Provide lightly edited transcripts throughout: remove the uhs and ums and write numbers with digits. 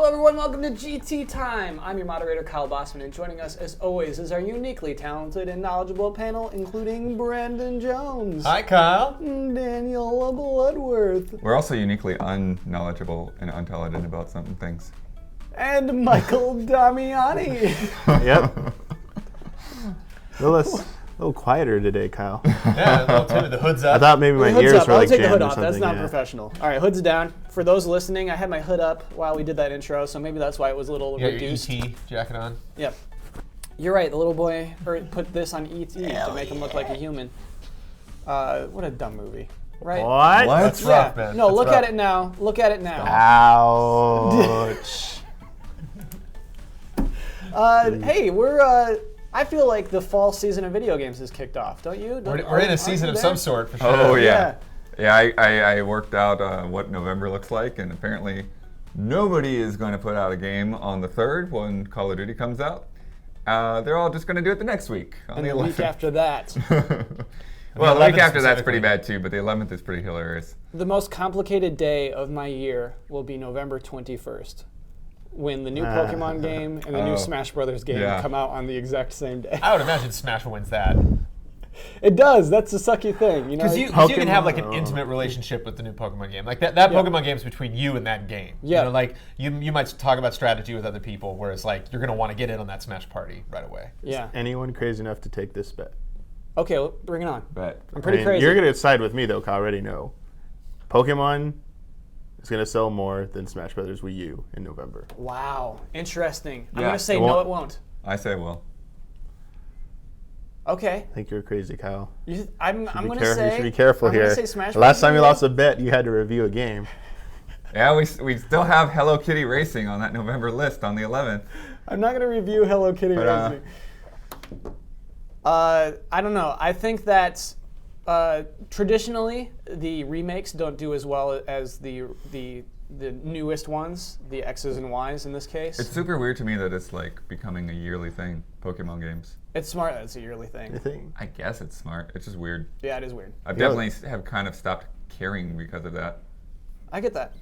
Hello everyone, welcome to GT Time. I'm your moderator, Kyle Bossman, and joining us as always is our uniquely talented and knowledgeable panel, including Brandon Jones. Hi, Kyle. Daniel Bloodworth. We're also uniquely unknowledgeable and intelligent about some things. And Michael Damiani. Yep. A little quieter today, Kyle. Yeah, a little timid. The hood's up. I thought maybe my ears were I'll like take the jammed hood or off. something. That's not professional. All right, hood's down. For those listening, I had my hood up while we did that intro, so maybe that's why it was a little reduced. Your ET jacket on. Yep. You're right. The little boy put this on ET to make him look like a human. What a dumb movie, right? What? That's rough, man. No, That's look rough. at it now. Look at it now. Ouch. Hey, we're. I feel like the fall season of video games has kicked off, don't you? We're in a season of some sort, for sure. Oh, yeah. Yeah, I worked out what November looks like, and apparently nobody is going to put out a game on the 3rd when Call of Duty comes out. They're all just going to do it the next week. And the week after that. Well, the week 11th after that's pretty specifically. bad too, but the 11th is pretty hilarious. The most complicated day of my year will be November 21st, when the new Pokemon game and the new Smash Brothers game come out on the exact same day. I would imagine Smash wins that. It does. That's the sucky thing, you know. Because you can have like an intimate relationship with the new Pokemon game. Like that Pokemon game is between you and that game. Yeah. You know, like you might talk about strategy with other people, whereas like you're gonna want to get in on that Smash party right away. Yeah. Anyone crazy enough to take this bet? Okay, well, bring it on. Bet. I'm pretty crazy. You're gonna side with me though, Kyle. I already know. Pokemon is gonna sell more than Smash Brothers Wii U in November. Wow, interesting. I'm Yeah, gonna say it no, won't. it won't. I say well. Okay. I think you're crazy, Kyle. I'm You gonna say. should be careful I'm here. Gonna say Smash Last time you Brothers lost a bet, you had to review a game. Yeah, we still have Hello Kitty Racing on that November list on the 11th. I'm not gonna review Hello Kitty Racing. I don't know. I think that traditionally the remakes don't do as well as the newest ones, the X's and Y's in this case. It's super weird to me that it's like becoming a yearly thing, Pokemon games. It's smart that it's a yearly thing. I think. I guess it's smart. It's just weird. Yeah, it is weird. I definitely have kind of stopped caring because of that. I get that.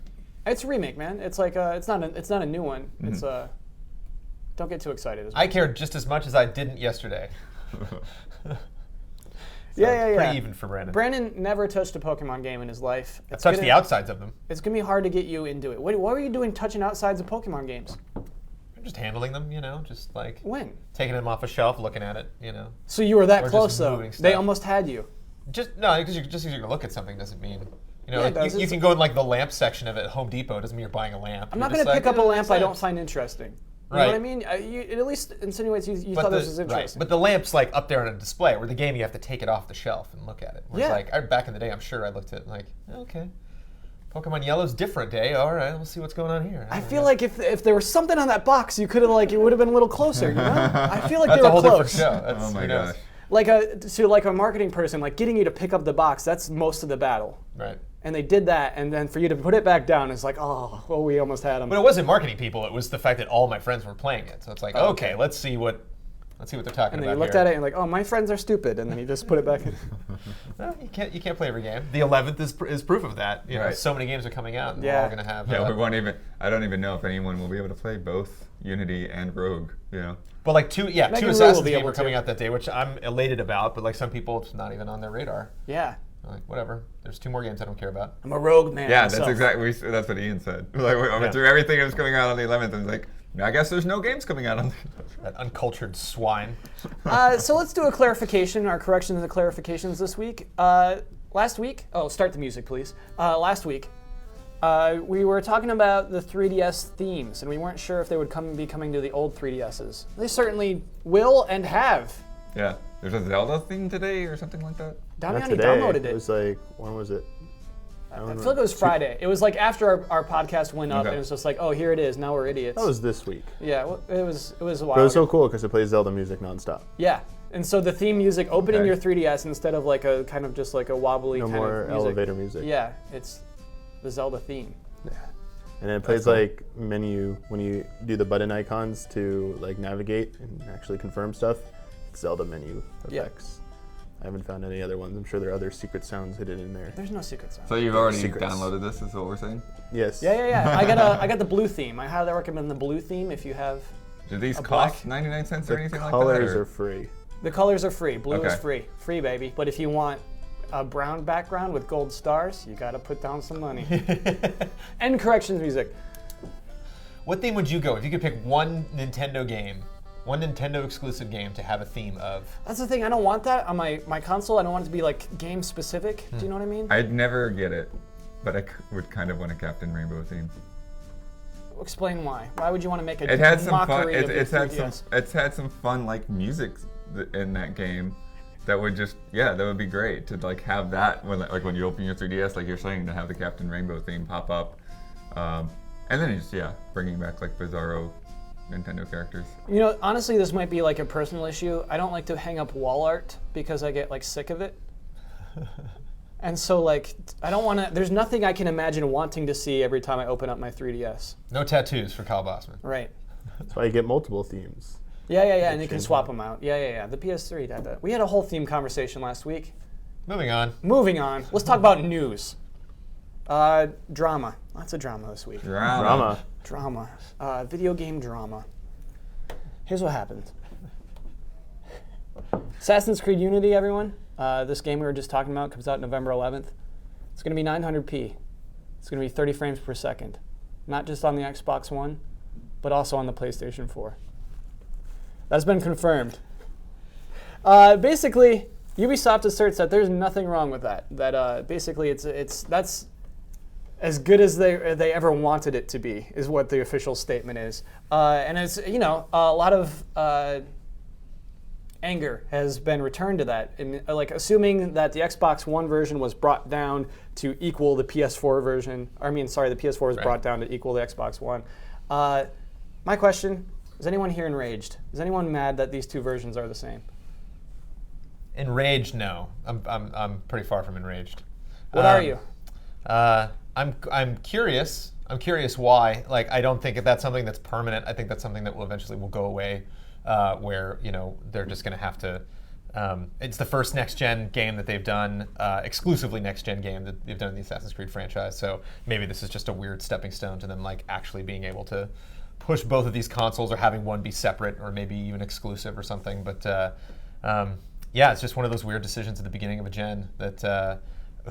It's a remake, man. It's like it's not a new one. It's don't get too excited. I cared just as much as I didn't yesterday. Yeah. Pretty even for Brandon. Brandon never touched a Pokemon game in his life. I touched the outsides of them. It's gonna be hard to get you into it. What were you doing touching outsides of Pokemon games? I'm just handling them, you know, just like When? taking them off a shelf, looking at it, you know. So you were that Or close just though. moving They stuff. almost had you. Just because you're gonna look at something doesn't mean, you know, Yeah, it like, does. you It's- can go in like the lamp section of it at Home Depot. Doesn't mean you're buying a lamp. I'm not going to pick up a lamp I don't find interesting. You know Right. what I mean? It at least insinuates you But thought the, this was interesting. Right. But the lamp's like up there on a display. Where the game you have to take it off the shelf and look at it. Whereas Yeah. like back in the day, I'm sure I looked at it like, okay, Pokemon Yellow's different day. All right, we'll see what's going on here. I feel like if there was something on that box, you could have it would have been a little closer. You know? I feel like that's they a were whole different close. show. That's, Oh my who knows? gosh. Like a marketing person, like getting you to pick up the box, that's most of the battle. Right. And they did that, and then for you to put it back down, it's like, oh, well, we almost had them. But it wasn't marketing people. It was the fact that all my friends were playing it. So it's like, okay, let's see what they're talking And about then you looked here. at it and like, oh, my friends are stupid, and then you just put it back in. Well, you can't play every game. The 11th is proof of that. You know, Right. so many games are coming out, and Yeah. we're all going to have. Yeah, we won't even. I don't even know if anyone will be able to play both Unity and Rogue. You know. But like two Megan Rue will Assassin's be games able were coming to. out that day, which I'm elated about. But like some people, it's not even on their radar. Yeah. Like whatever. There's 2 more games I don't care about. I'm a rogue man. Yeah, myself. that's exactly. That's what Ian said. Like we went through everything that was coming out on the 11th, and was like, I guess there's no games coming out on. That uncultured swine. So let's do a clarification, our corrections and clarifications this week. Last week, start the music, please. Last week, we were talking about the 3DS themes, and we weren't sure if they would be coming to the old 3DSs. They certainly will and have. Yeah, there's a Zelda theme today or something like that. Not Damiani today. downloaded It it. was like, when was it? I feel like it was Friday. It was like after our podcast went up, Okay. and it was just like, oh, here it is. Now we're idiots. That was this week. Yeah, well, it was a while. But it was ago. so cool because it plays Zelda music nonstop. Yeah, and so the theme music opening Okay. your 3DS instead of like a kind of just like a wobbly No kind more of music. elevator music. Yeah, it's the Zelda theme. Yeah. And then it plays like menu when you do the button icons to like navigate and actually confirm stuff. It's Zelda menu Yeah. effects. I haven't found any other ones. I'm sure there are other secret sounds hidden in there. There's no secret sound. So you've already Secrets. downloaded this, is what we're saying? Yes. Yeah. I got the blue theme. I highly recommend the blue theme if you have. Do these A cost black- 99 cents or The anything like colors that? are free. The colors are free. Blue is Okay. free baby. But if you want a brown background with gold stars, you got to put down some money. End corrections music. What theme would you go if you could pick one Nintendo game, one Nintendo exclusive game to have a theme of? That's the thing. I don't want that on my console. I don't want it to be like game specific. Do you know what I mean? I'd never get it, but I would kind of want a Captain Rainbow theme. Explain why. Why would you want to make a It had some fun. mockery of It's your had 3DS? It's had some fun like music in that game. That would just that would be great to like have that when you open your 3DS, like you're saying, to have the Captain Rainbow theme pop up, and then just bringing back like bizarro Nintendo characters. You know, honestly, this might be like a personal issue. I don't like to hang up wall art because I get like sick of it. And so like, I don't want to, there's nothing I can imagine wanting to see every time I open up my 3DS. No tattoos for Kyle Bossman. Right. That's why you get multiple themes. Yeah, and you can swap them out. Yeah. The PS3 had that. We had a whole theme conversation last week. Moving on. Moving on, let's talk about news. Drama. Lots of drama this week. Drama. Drama. Video game drama. Here's what happened. Assassin's Creed Unity, everyone. This game we were just talking about comes out November 11th. It's going to be 900p. It's going to be 30 frames per second. Not just on the Xbox One, but also on the PlayStation 4. That's been confirmed. Basically, Ubisoft asserts that there's nothing wrong with that. That basically that's as good as they ever wanted it to be, is what the official statement is. And it's a lot of anger has been returned to that, and like assuming that the Xbox One version was brought down to equal the PS4 version. The PS4 was brought down to equal the Xbox One. My question: is anyone here enraged? Is anyone mad that these two versions are the same? Enraged? No, I'm pretty far from enraged. What are you? I'm curious. I'm curious why. Like, I don't think that's something that's permanent. I think that's something that will eventually go away. Where they're just going to have to. It's the first next-gen game that they've done, exclusively next-gen game that they've done in the Assassin's Creed franchise. So maybe this is just a weird stepping stone to them, like actually being able to push both of these consoles, or having one be separate, or maybe even exclusive or something. But it's just one of those weird decisions at the beginning of a gen that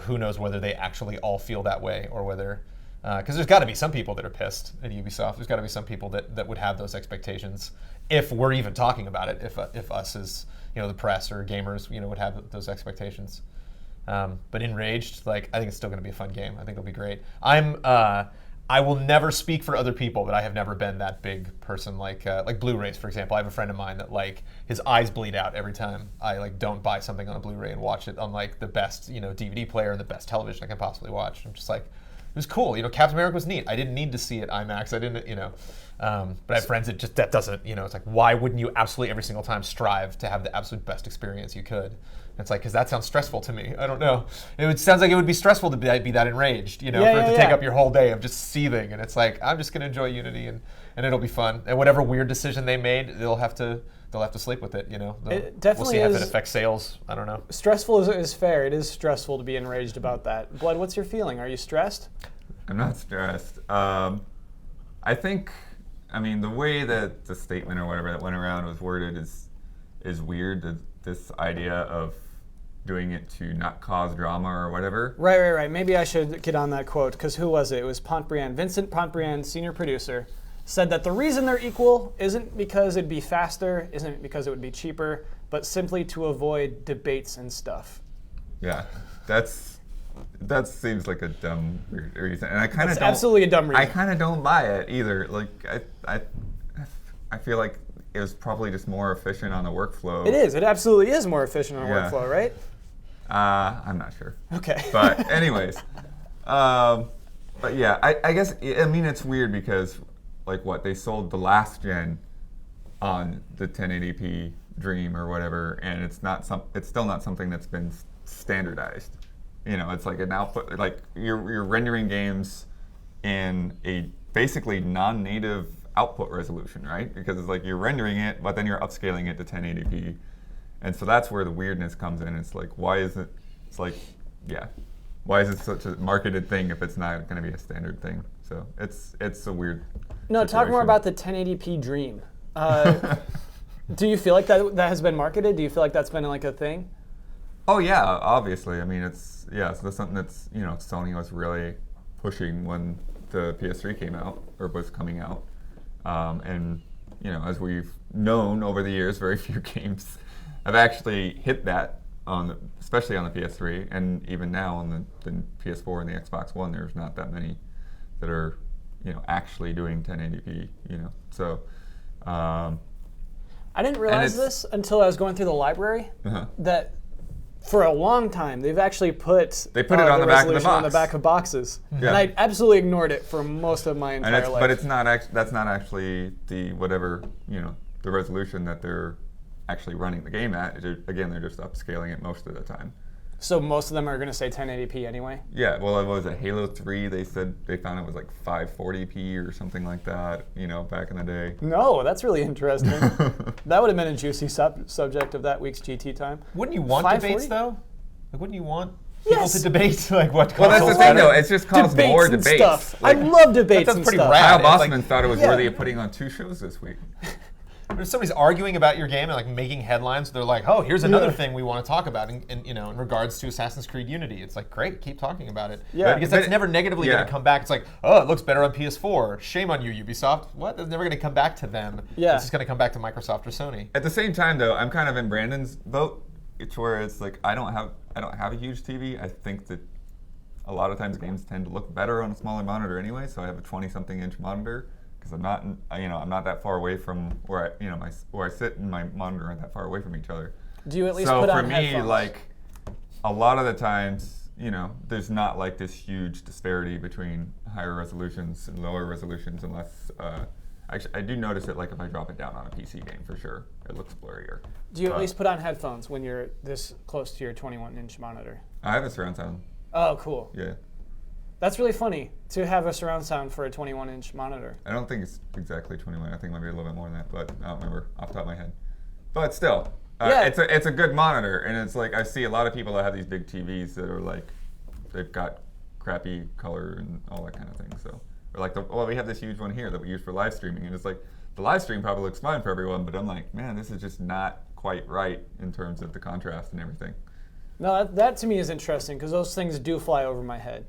who knows whether they actually all feel that way, or whether. Because there's got to be some people that are pissed at Ubisoft. There's got to be some people that would have those expectations, if we're even talking about it. If us as the press or gamers would have those expectations. But enraged, like, I think it's still going to be a fun game. I think it'll be great. I will never speak for other people, but I have never been that big person like Blu-rays, for example. I have a friend of mine that like his eyes bleed out every time I like don't buy something on a Blu-ray and watch it on like the best DVD player and the best television I can possibly watch. I'm just like. It was cool. Captain America was neat. I didn't need to see it IMAX. I didn't, but I have friends that doesn't, it's like, why wouldn't you absolutely every single time strive to have the absolute best experience you could? And it's like, because that sounds stressful to me. I don't know. Sounds like it would be stressful to be that enraged, for it to take up your whole day of just seething. And it's like, I'm just going to enjoy Unity and it'll be fun. And whatever weird decision they made, they'll have to sleep with it, It definitely we'll see is. if it affects sales. I don't know. Stressful is fair. It is stressful to be enraged about that. Blood, what's your feeling? Are you stressed? I'm not stressed. I think, the way that the statement or whatever that went around was worded is weird. This idea of doing it to not cause drama or whatever. Right. Maybe I should get on that quote, because who was it? It was Pontbriand. Vincent Pontbriand, senior producer, said that the reason they're equal isn't because it'd be faster, isn't because it would be cheaper, but simply to avoid debates and stuff. Yeah, that seems like a dumb reason, and I kind of It's don't. absolutely a dumb reason. I kind of don't buy it either. Like I feel like it was probably just more efficient on the workflow. It is. It absolutely is more efficient on Yeah. workflow, right? I'm not sure. Okay. But anyways, but yeah, I guess it's weird because like they sold the last gen on the 1080p Dream or whatever, and it's still not something that's been standardized. It's like an output, like you're rendering games in a basically non-native output resolution, right? Because it's like you're rendering it, but then you're upscaling it to 1080p, And so that's where the weirdness comes in. It's like, why is it? It's like, yeah, why is it such a marketed thing if it's not going to be a standard thing? So it's a weird. No, talk more situation. about the 1080p dream. Do you feel like that has been marketed? Do you feel like that's been like a thing? Oh yeah, obviously. I mean, it's something that's Sony was really pushing when the PS3 came out or was coming out, and as we've known over the years, very few games have actually hit that especially on the PS3, and even now on the PS4 and the Xbox One, there's not that many that are actually doing 1080p. So. I didn't realize this until I was going through the library that for a long time they've actually put it on the back of the resolution box. on the back of boxes, Yeah. and I absolutely ignored it for most of my entire life. But it's not that's not actually the whatever the resolution that they're actually running the game at. Again, they're just upscaling it most of the time. So most of them are going to say 1080p anyway? Yeah, well, what was it? Halo 3, they said they found it was like 540p or something like that, back in the day. No, that's really interesting. That would have been a juicy subject of that week's GT time. Wouldn't you want 540? debates though? Like, wouldn't you want people Yes. to debate like what? Well, that's the console's thing, better? though. It's just caused Debates more and debates. stuff. Like, I love debates That's and pretty stuff. rad. Kyle It's Bossman like- thought it was Yeah. worthy of putting on 2 shows this week. If somebody's arguing about your game and like making headlines, they're like, "Oh, here's another thing we want to talk about," in regards to Assassin's Creed Unity. It's like, great, keep talking about it. Yeah. because But that's never negatively going to come back. It's like, oh, it looks better on PS4. Shame on you, Ubisoft. What? That's never going to come back to them. Yeah. It's just going to come back to Microsoft or Sony. At the same time, though, I'm kind of in Brandon's boat. It's where it's like I don't have a huge TV. I think that a lot of times games tend to look better on a smaller monitor anyway. So I have a 20-something inch monitor because I'm not that far away from where where I sit and my monitor aren't that far away from each other. Do you at least So put for on me, headphones? like a lot of the times, there's not like this huge disparity between higher resolutions and lower resolutions unless. Actually, I do notice it like if I drop it down on a PC game for sure. It looks blurrier. Do you at least put on headphones when you're this close to your 21-inch monitor? I have a surround sound. Oh, cool. Yeah. That's really funny to have a surround sound for a 21-inch monitor. I don't think it's exactly 21. I think it might be a little bit more than that, but I don't remember off the top of my head. But still, Yeah. it's a good monitor, and it's like I see a lot of people that have these big TVs that are like they've got crappy color and all that kind of thing. So, or like we have this huge one here that we use for live streaming, and it's like the live stream probably looks fine for everyone, but I'm like, man, this is just not quite right in terms of the contrast and everything. No, that to me is interesting because those things do fly over my head,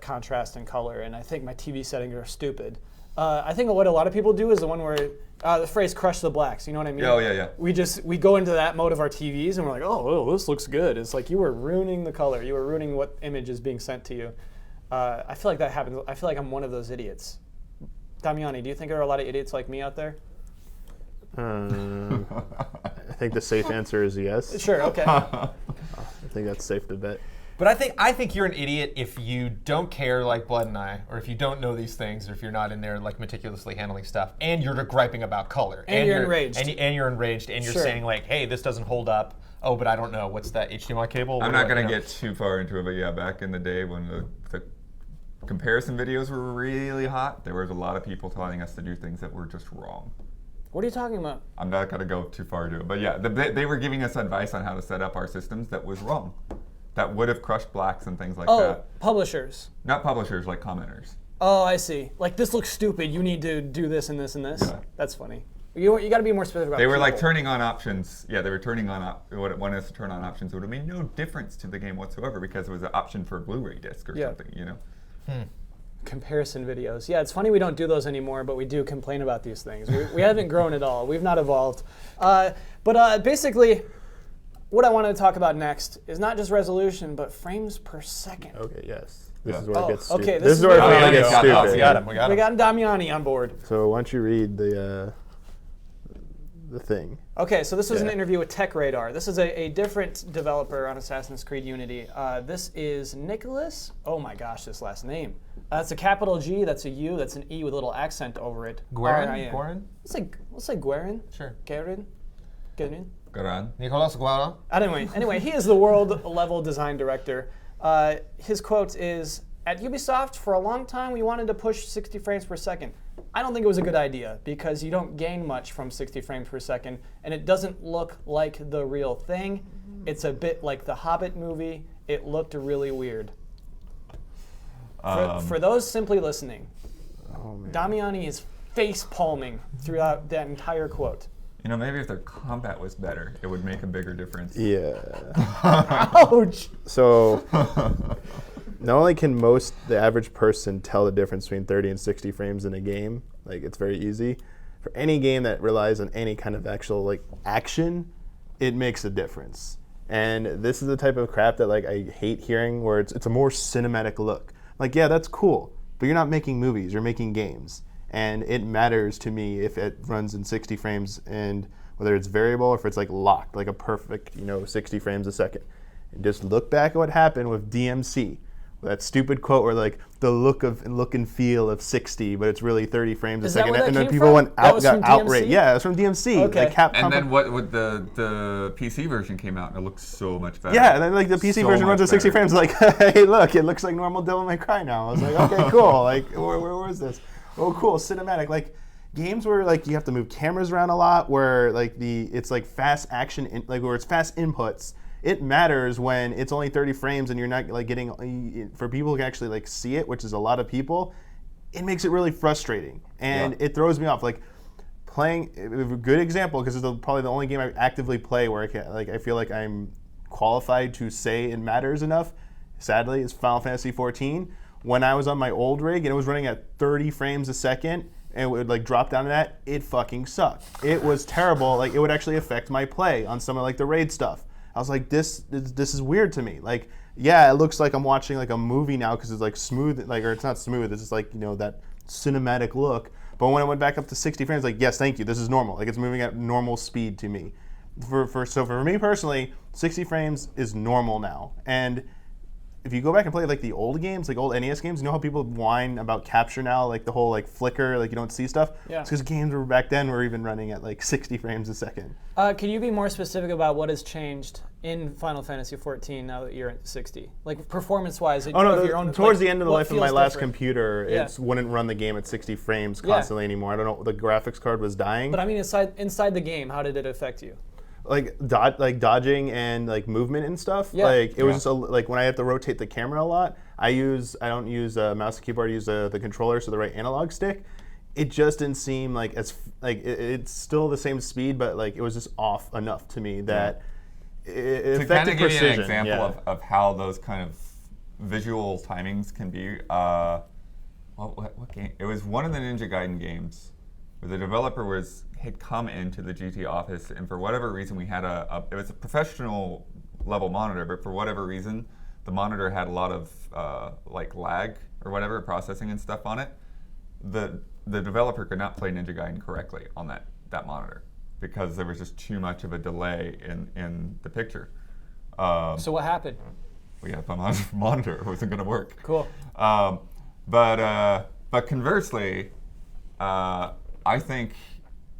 contrast and color, and I think my TV settings are stupid. I think what a lot of people do is the one where the phrase "crush the blacks." You know what I mean? Oh yeah. We go into that mode of our TVs and we're like, oh, this looks good. It's like you were ruining the color. You were ruining what image is being sent to you. I feel like that happens. I feel like I'm one of those idiots. Damiani, do you think there are a lot of idiots like me out there? I think the safe answer is yes. Sure. Okay. I think that's safe to bet. But I think you're an idiot if you don't care like Blood and I, or if you don't know these things, or if you're not in there like meticulously handling stuff, and you're griping about color, And you're enraged. and you're enraged, and you're Sure. saying like, hey, this doesn't hold up. Oh, but I don't know. What's that HDMI cable? I'm What not do I- gonna you know? get too far into it, but yeah, back in the day when the comparison videos were really hot, there was a lot of people telling us to do things that were just wrong. What are you talking about? I'm not gonna go too far into it, but yeah, they were giving us advice on how to set up our systems that was wrong, that would have crushed blacks and things like Oh, that. publishers. Not publishers, like commenters. Oh, I see. Like, this looks stupid. You need to do this and this and this. Yeah. That's funny. You got to be more specific about They were like people. turning on options. Yeah, they were turning on what it wanted us to turn on options. It would have made no difference to the game whatsoever because it was an option for a Blu-ray disc or Yeah. something. Comparison videos. Yeah, it's funny we don't do those anymore, but we do complain about these things. We haven't grown at all. We've not evolved. But basically, what I want to talk about next is not just resolution, but frames per second. Okay, yes. This Yeah. is where Oh, it gets okay, stupid. this This is is where where- it Oh, gets yeah, stupid. We got him. We got We him. got Damiani on board. So why don't you read the thing? Okay, so this was an Yeah. interview with Tech Radar. This is a different developer on Assassin's Creed Unity. This is Nicholas. Oh my gosh, this last name. That's a capital G, that's a U, that's an E with a little accent over it. Guerin? R-I-N. Guerin? Let's say Guerin. Sure. Guerin. Guerin. Garan. Nicolas Guerin? Anyway, he is the world-level design director. His quote is, "At Ubisoft, for a long time, we wanted to push 60 frames per second. I don't think it was a good idea because you don't gain much from 60 frames per second, and it doesn't look like the real thing. It's a bit like the Hobbit movie. It looked really weird. For those simply listening, Damiani is face palming throughout that entire quote. You know, maybe if their combat was better, it would make a bigger difference. Yeah. Ouch! So, not only can the average person tell the difference between 30 and 60 frames in a game, like it's very easy. For any game that relies on any kind of actual like action, it makes a difference. And this is the type of crap that like I hate hearing, where it's a more cinematic look. Like, yeah, that's cool, but you're not making movies, you're making games. And it matters to me if it runs in 60 frames, and whether it's variable or if it's like locked, like a perfect, 60 frames a second. And just look back at what happened with DMC. That stupid quote where like the look and feel of 60, but it's really 30 frames a second, and then people got outraged. Yeah, it's from DMC. Okay. And then what the PC version came out, and it looks so much better. Yeah, and then like the PC version runs at 60 frames. Like, hey, look, it looks like normal Devil May Cry now. I was like, okay, cool. Like, where is this? Oh, cool, cinematic. Like games where like you have to move cameras around a lot, where like it's like fast action, where it's fast inputs. It matters when it's only 30 frames and you're not like getting, for people who can actually like see it, which is a lot of people, it makes it really frustrating. And it throws me off. Like playing, a good example, because it's probably the only game I actively play where I feel like I'm qualified to say it matters enough, sadly, is Final Fantasy XIV. When I was on my old rig and it was running at 30 frames a second, and it would like drop down to that, it fucking sucked. It was terrible. Like it would actually affect my play on some of like the raid stuff. I was like, this is weird to me. Like, yeah, it looks like I'm watching like a movie now because it's like smooth, like, or it's not smooth. It's just like, that cinematic look. But when it went back up to 60 frames, like, yes, thank you. This is normal. Like, it's moving at normal speed to me. So for me personally, 60 frames is normal now. And if you go back and play like the old games, like old NES games, you know how people whine about capture now, like the whole like flicker, like you don't see stuff? Yeah. It's because games were back then were even running at like 60 frames a second. Can you be more specific about what has changed in Final Fantasy XIV now that you're at 60? Like performance-wise, towards the end of the life of my last different? Computer, it wouldn't run the game at 60 frames constantly anymore. I don't know, the graphics card was dying. But I mean, inside the game, how did it affect you? Like dodging and like movement and stuff. Yeah. Like it was just like when I have to rotate the camera a lot, I don't use a mouse and keyboard. I use the controller, so the right analog stick. It just didn't seem like it's still the same speed, but like it was just off enough to me that it affected precision. To kind of give you an example of how those kind of visual timings can be. What game? It was one of the Ninja Gaiden games where the developer had come into the GT office, and for whatever reason we had it was a professional level monitor, but for whatever reason the monitor had a lot of like lag or whatever processing and stuff on it. The developer could not play Ninja Gaiden correctly on that monitor because there was just too much of a delay in the picture. So what happened? We had a monitor. It wasn't going to work. Cool. But conversely, I think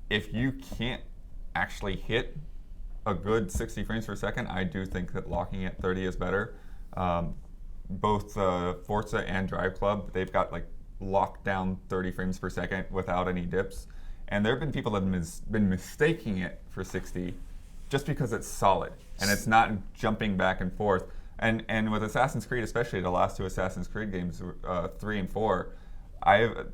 if you can't actually hit a good 60 frames per second, I do think that locking at 30 is better. Both Forza and DriveClub, they've got like locked down 30 frames per second without any dips. And there have been people that have been mistaking it for 60 just because it's solid and it's not jumping back and forth. And with Assassin's Creed, especially the last two Assassin's Creed games, 3 and 4,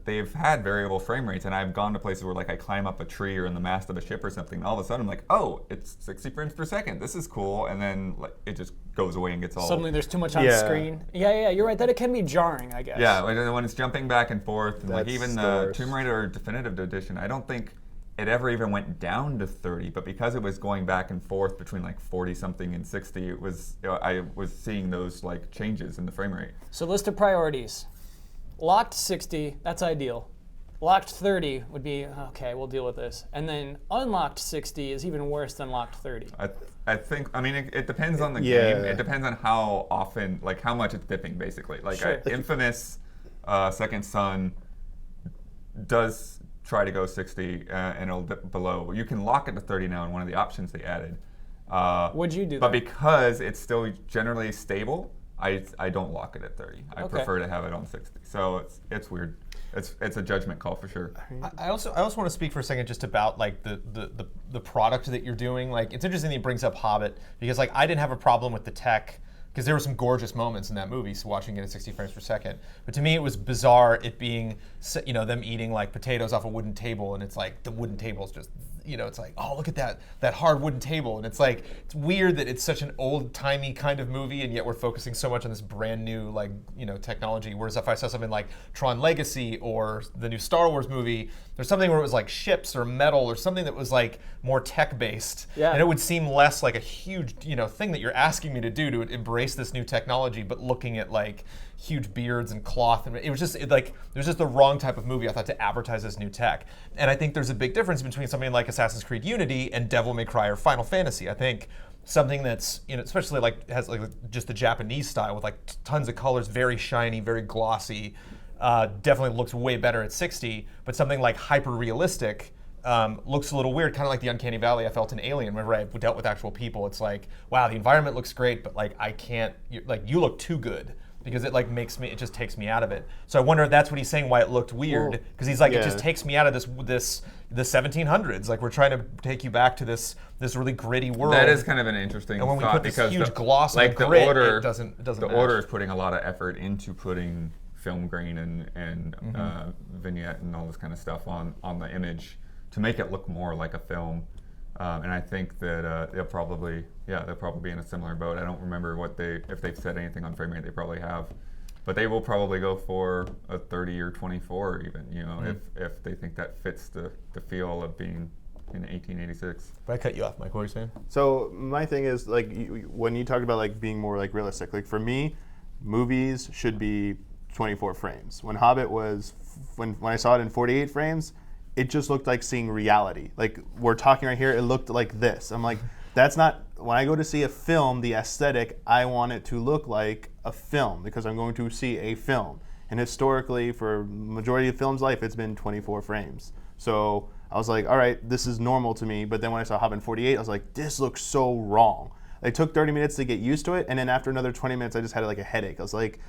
they've had variable frame rates, and I've gone to places where like I climb up a tree or in the mast of a ship or something, and all of a sudden I'm like, oh, it's 60 frames per second. This is cool, and then like it just goes away and gets all. Suddenly there's too much on screen. Yeah, you're right. That it can be jarring, I guess. Yeah, when it's jumping back and forth, and like even the Tomb Raider Definitive Edition, I don't think it ever even went down to 30, but because it was going back and forth between like 40 something and 60, it was I was seeing those like changes in the frame rate. So list of priorities. Locked 60, that's ideal. Locked 30 would be, okay, we'll deal with this. And then unlocked 60 is even worse than locked 30. I think, I mean, it depends on the game. It depends on how often, like how much it's dipping, basically. Like Infamous Second Son does try to go 60 and it'll dip below. You can lock it to 30 now in one of the options they added. Would you do that? But because it's still generally stable, I don't lock it at 30. I prefer to have it on 60. So it's weird. It's a judgment call for sure. I also want to speak for a second just about like the product that you're doing. Like it's interesting that he brings up Hobbit because like I didn't have a problem with the tech because there were some gorgeous moments in that movie, so watching it at 60 frames per second. But to me, it was bizarre it being, you know, them eating like potatoes off a wooden table, and it's like the wooden table's just, you know, it's like, oh, look at that hard wooden table, and it's like it's weird that it's such an old-timey kind of movie, and yet we're focusing so much on this brand new like, you know, technology. Whereas if I saw something like Tron Legacy or the new Star Wars movie, there's something where it was like ships or metal or something that was like more tech-based, and it would seem less like a huge, you know, thing that you're asking me to do to embrace this new technology, but looking at like huge beards and cloth, and it was just like there's just the wrong type of movie I thought to advertise this new tech. And I think there's a big difference between something like Assassin's Creed Unity and Devil May Cry or Final Fantasy. I think something that's, you know, especially like has like just the Japanese style with like tons of colors, very shiny, very glossy, definitely looks way better at 60. But something like hyper realistic looks a little weird, kind of like the uncanny valley I felt in Alien whenever I dealt with actual people. It's like, wow, the environment looks great, but like I can't, like you look too good, because it like makes me, it just takes me out of it. So I wonder if that's what he's saying, why it looked weird, because he's like, it just takes me out of the 1700s. Like we're trying to take you back to this really gritty world. That is kind of an interesting and when we thought, put this because huge gloss like on the grit, order, it doesn't the match. order is putting a lot of effort into putting film grain and vignette and all this kind of stuff on the image to make it look more like a film. And I think that they'll probably be in a similar boat. I don't remember if they've said anything on frame rate. They probably have, but they will probably go for a 30 or 24 even. You know, if they think that fits the feel of being in 1886. But I cut you off, Mike. What were you saying? So my thing is like when you talked about like being more like realistic, like for me, movies should be 24 frames. When Hobbit was when I saw it in 48 frames. It just looked like seeing reality. Like we're talking right here, it looked like this. I'm like, that's not, when I go to see a film, the aesthetic, I want it to look like a film because I'm going to see a film. And historically, for majority of film's life, it's been 24 frames. So I was like, all right, this is normal to me. But then when I saw Hobbit in 48, I was like, this looks so wrong. It took 30 minutes to get used to it. And then after another 20 minutes, I just had like a headache. I was like,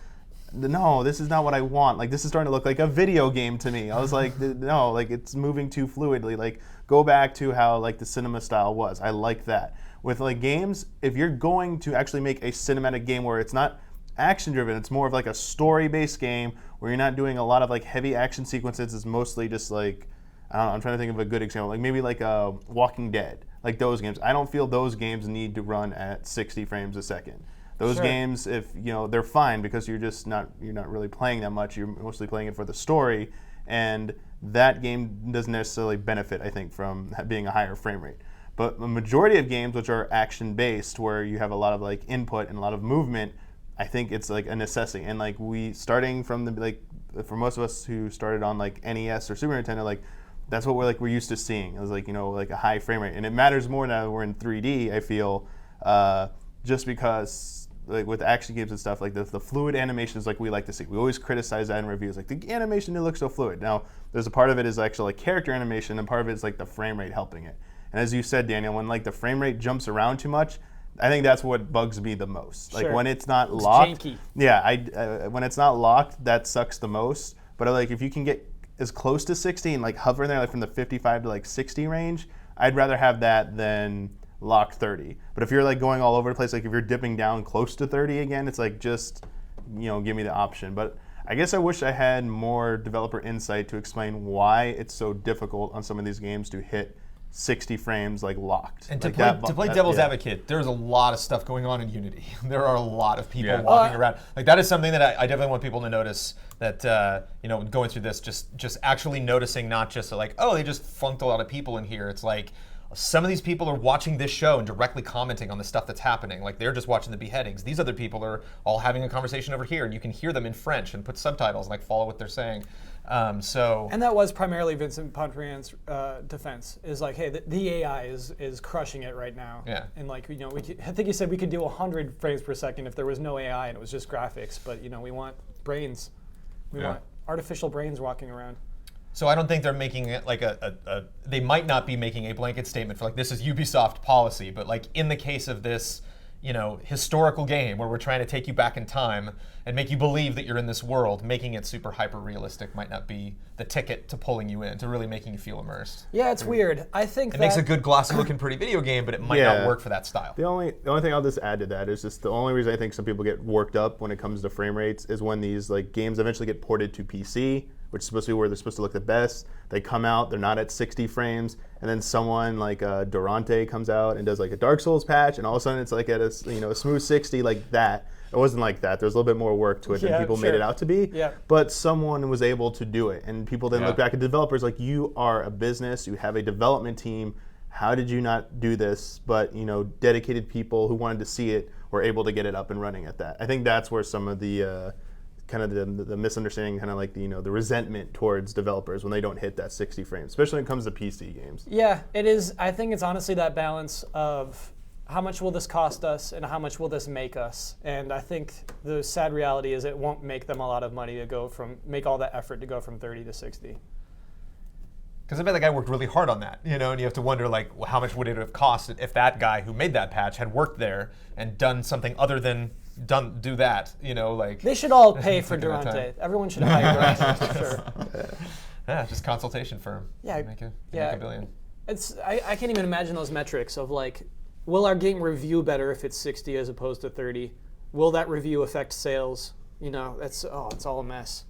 no, this is not what I want. Like, this is starting to look like a video game to me. I was like, no, like, it's moving too fluidly. Like, go back to how, like, the cinema style was. I like that. With, like, games, if you're going to actually make a cinematic game where it's not action-driven, it's more of, like, a story-based game where you're not doing a lot of, like, heavy action sequences. It's mostly just, like, I don't know, I'm trying to think of a good example. Like, maybe, like, Walking Dead. Like, those games. I don't feel those games need to run at 60 frames a second. Those games, if you know, they're fine because you're not really playing that much. You're mostly playing it for the story, and that game doesn't necessarily benefit, I think, from being a higher frame rate. But the majority of games which are action based, where you have a lot of like input and a lot of movement, I think it's like a necessity. And like starting from the like for most of us who started on like NES or Super Nintendo, like that's what we're used to seeing. It was like, you know, like a high frame rate, and it matters more now that we're in 3D. I feel just because. Like with action games and stuff, like the fluid animations like we like to see. We always criticize that in reviews. Like the animation, it looks so fluid. Now, there's a part of it is actually like character animation, and part of it is like the frame rate helping it. And as you said, Daniel, when like the frame rate jumps around too much, I think that's what bugs me the most. Like when it's not locked. Janky. Yeah, when it's not locked, that sucks the most. But like if you can get as close to 60 and like hover in there like from the 55 to like 60 range, I'd rather have that than locked 30. But if you're like going all over the place, like if you're dipping down close to 30 again, it's like just, you know, give me the option. But I guess I wish I had more developer insight to explain why it's so difficult on some of these games to hit 60 frames like locked. And like to play devil's advocate, there's a lot of stuff going on in Unity. There are a lot of people walking around. Like that is something that I definitely want people to notice, that you know, going through this, just actually noticing, not just like, oh, they just flunked a lot of people in here. It's like, some of these people are watching this show and directly commenting on the stuff that's happening. Like they're just watching the beheadings. These other people are all having a conversation over here, and you can hear them in French and put subtitles and like follow what they're saying. And that was primarily Vincent Pontrian's defense. Is like, hey, the AI is crushing it right now. Yeah. And like, you know, I think he said we could do 100 frames per second if there was no AI and it was just graphics. But you know, we want brains. We want artificial brains walking around. So I don't think they're making it like they might not be making a blanket statement for like, this is Ubisoft policy, but like in the case of this, historical game where we're trying to take you back in time and make you believe that you're in this world, making it super hyper realistic might not be the ticket to pulling you in, to really making you feel immersed. Yeah, it's weird. I think it makes a good glossy looking pretty video game, but it might not work for that style. The only thing I'll just add to that is just the only reason I think some people get worked up when it comes to frame rates is when these like games eventually get ported to PC, which is supposed to be where they're supposed to look the best. They come out, they're not at 60 frames, and then someone like Durante comes out and does like a Dark Souls patch, and all of a sudden it's like at a smooth 60 like that. It wasn't like that. There's a little bit more work to it than people made it out to be. Yeah. But someone was able to do it, and people then look back at developers like, you are a business, you have a development team. How did you not do this? But dedicated people who wanted to see it were able to get it up and running at that. I think that's where some of the kind of the misunderstanding, kind of like the resentment towards developers when they don't hit that 60 frames, especially when it comes to PC games. Yeah, it is. I think it's honestly that balance of how much will this cost us and how much will this make us. And I think the sad reality is it won't make them a lot of money to make all that effort to go from 30 to 60. Because I bet the guy worked really hard on that, and you have to wonder, like, how much would it have cost if that guy who made that patch had worked there and done something other than do that, like. They should all pay for Durante. Everyone should hire Durante for sure. Yeah, just consultation firm. Yeah, make a billion. I can't even imagine those metrics of like, will our game review better if it's 60 as opposed to 30? Will that review affect sales? It's all a mess.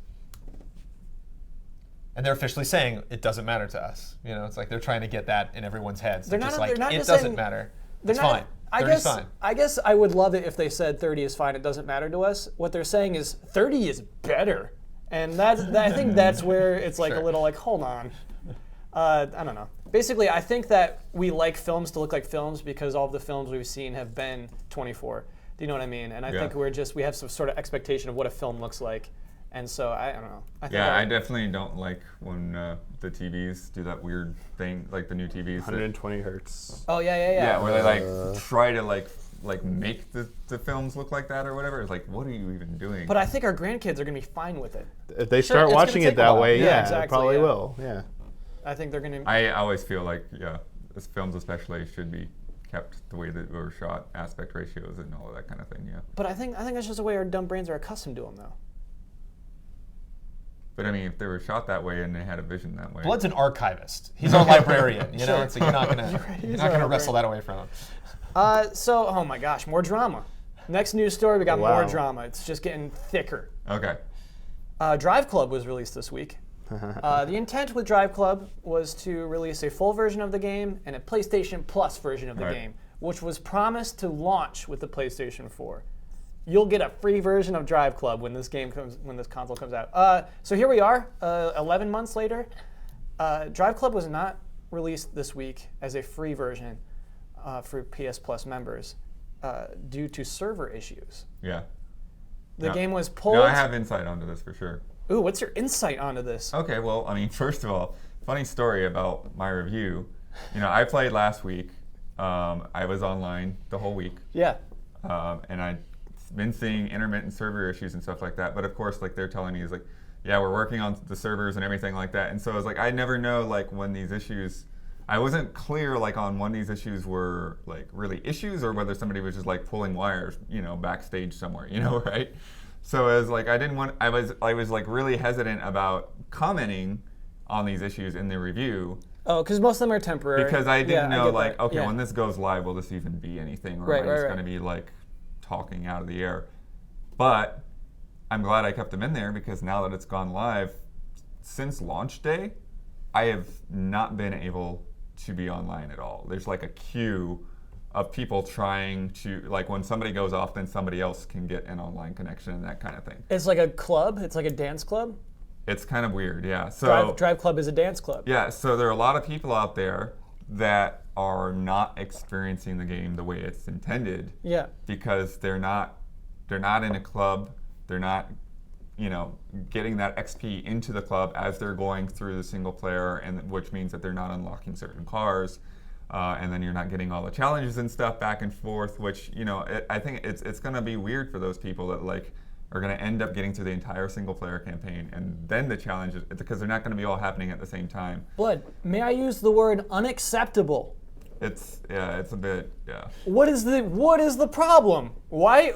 And they're officially saying it doesn't matter to us. It's like they're trying to get that in everyone's heads. They're just not it just doesn't saying, matter. It's fine. 30's fine. I guess I would love it if they said 30 is fine, it doesn't matter to us. What they're saying is 30 is better. And I think that's where it's like a little like, hold on. I don't know. Basically, I think that we like films to look like films because all of the films we've seen have been 24. Do you know what I mean? And I think we have some sort of expectation of what a film looks like. And so, I don't know. I definitely don't like when the TVs do that weird thing, like the new TVs. 120 hertz. Oh, yeah. Yeah, where they like try to like make the films look like that or whatever. It's like, what are you even doing? But I think our grandkids are going to be fine with it. If they start watching it that way, exactly, they probably will. Yeah. I think they're going to. I always feel like, this films especially should be kept the way that they were shot, aspect ratios and all of that kind of thing, But I think that's just the way our dumb brains are accustomed to them, though. But I mean, if they were shot that way and they had a vision that way. Blood's an archivist. He's our librarian, so you're not gonna wrestle that away from him. Oh my gosh, more drama. Next news story, we got more drama. It's just getting thicker. Okay. DriveClub was released this week. The intent with DriveClub was to release a full version of the game and a PlayStation Plus version of the game, which was promised to launch with the PlayStation 4. You'll get a free version of DriveClub when this console comes out. So here we are, 11 months later. DriveClub was not released this week as a free version for PS Plus members due to server issues. Yeah. The game was pulled. No, I have insight onto this for sure. Ooh, what's your insight onto this? Okay, well, I mean, first of all, funny story about my review. I played last week. I was online the whole week. Yeah. And I'd been seeing intermittent server issues and stuff like that. But of course, like they're telling me is like, yeah, we're working on the servers and everything like that. And so I was like, I never know like when these issues. I wasn't clear like on when these issues were like really issues or whether somebody was just like pulling wires, backstage somewhere, right? So I was like, I was like really hesitant about commenting on these issues in the review. Oh, because most of them are temporary. Because I didn't know like, okay, when this goes live, will this even be anything? Or am I just going to be like talking out of the air? But I'm glad I kept them in there because now that it's gone live, since launch day, I have not been able to be online at all. There's like a queue of people trying to, like when somebody goes off, then somebody else can get an online connection and that kind of thing. It's like a club? It's like a dance club? It's kind of weird, yeah. So DriveClub is a dance club. Yeah, so there are a lot of people out there that are not experiencing the game the way it's intended. Yeah. Because they're not in a club, they're not getting that XP into the club as they're going through the single player, and which means that they're not unlocking certain cars, and then you're not getting all the challenges and stuff back and forth. Which I think it's going to be weird for those people that like are going to end up getting through the entire single player campaign, and then the challenges because they're not going to be all happening at the same time. Blood, may I use the word unacceptable? It's a bit What is the problem? Why?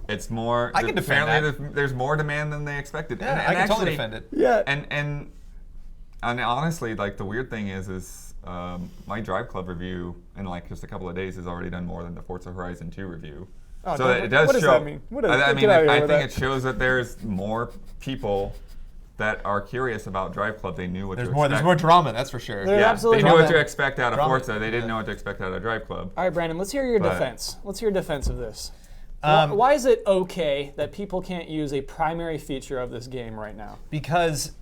It's more. I can defend apparently there's more demand than they expected. Yeah, and I can actually, totally defend it. Yeah. And honestly, like the weird thing is my DriveClub review in like just a couple of days has already done more than the Forza Horizon 2 review. Oh, So it does what does show. that mean? I mean, get out of here I with think that. it shows that there's more people that are curious about DriveClub. They knew what There's to more. expect. There's more drama. That's for sure. There- Yeah, absolutely they knew what drama. to expect out of Drama. Forza. They didn't know what to expect out of DriveClub. All right, Brandon, let's hear your But- defense. Let's hear your defense of this. Um, Why is it okay that people can't use a primary feature of this game right now? Because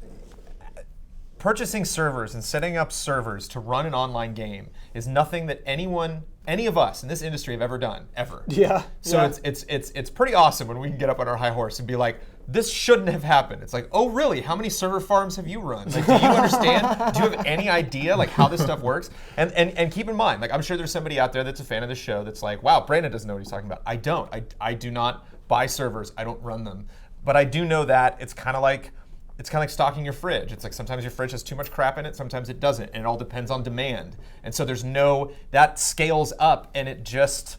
purchasing servers and setting up servers to run an online game is nothing that any of us in this industry have ever done, ever. Yeah. So yeah. it's pretty awesome when we can get up on our high horse and be like, this shouldn't have happened. It's like, oh really? How many server farms have you run? Like, do you understand? Do you have any idea like how this stuff works? And keep in mind, like I'm sure there's somebody out there that's a fan of the show that's like, wow, Brandon doesn't know what he's talking about. I don't. I do not buy servers. I don't run them. But I do know that it's kind of like stocking your fridge. It's like sometimes your fridge has too much crap in it, sometimes it doesn't, and it all depends on demand. And so that scales up, and there's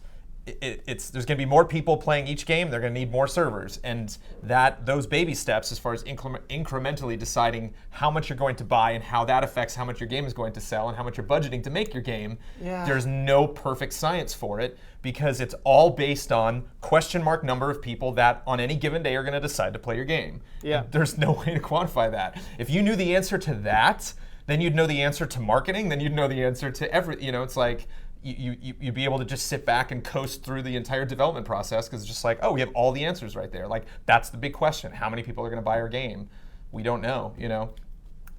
going to be more people playing each game. They're going to need more servers, and those baby steps, as far as incrementally deciding how much you're going to buy and how that affects how much your game is going to sell and how much you're budgeting to make your game. Yeah. There's no perfect science for it because it's all based on question mark number of people that on any given day are going to decide to play your game. Yeah. There's no way to quantify that. If you knew the answer to that, then you'd know the answer to marketing. Then you'd know the answer to it's like. You'd be able to just sit back and coast through the entire development process because it's just like, oh, we have all the answers right there. Like, that's the big question. How many people are going to buy our game? We don't know,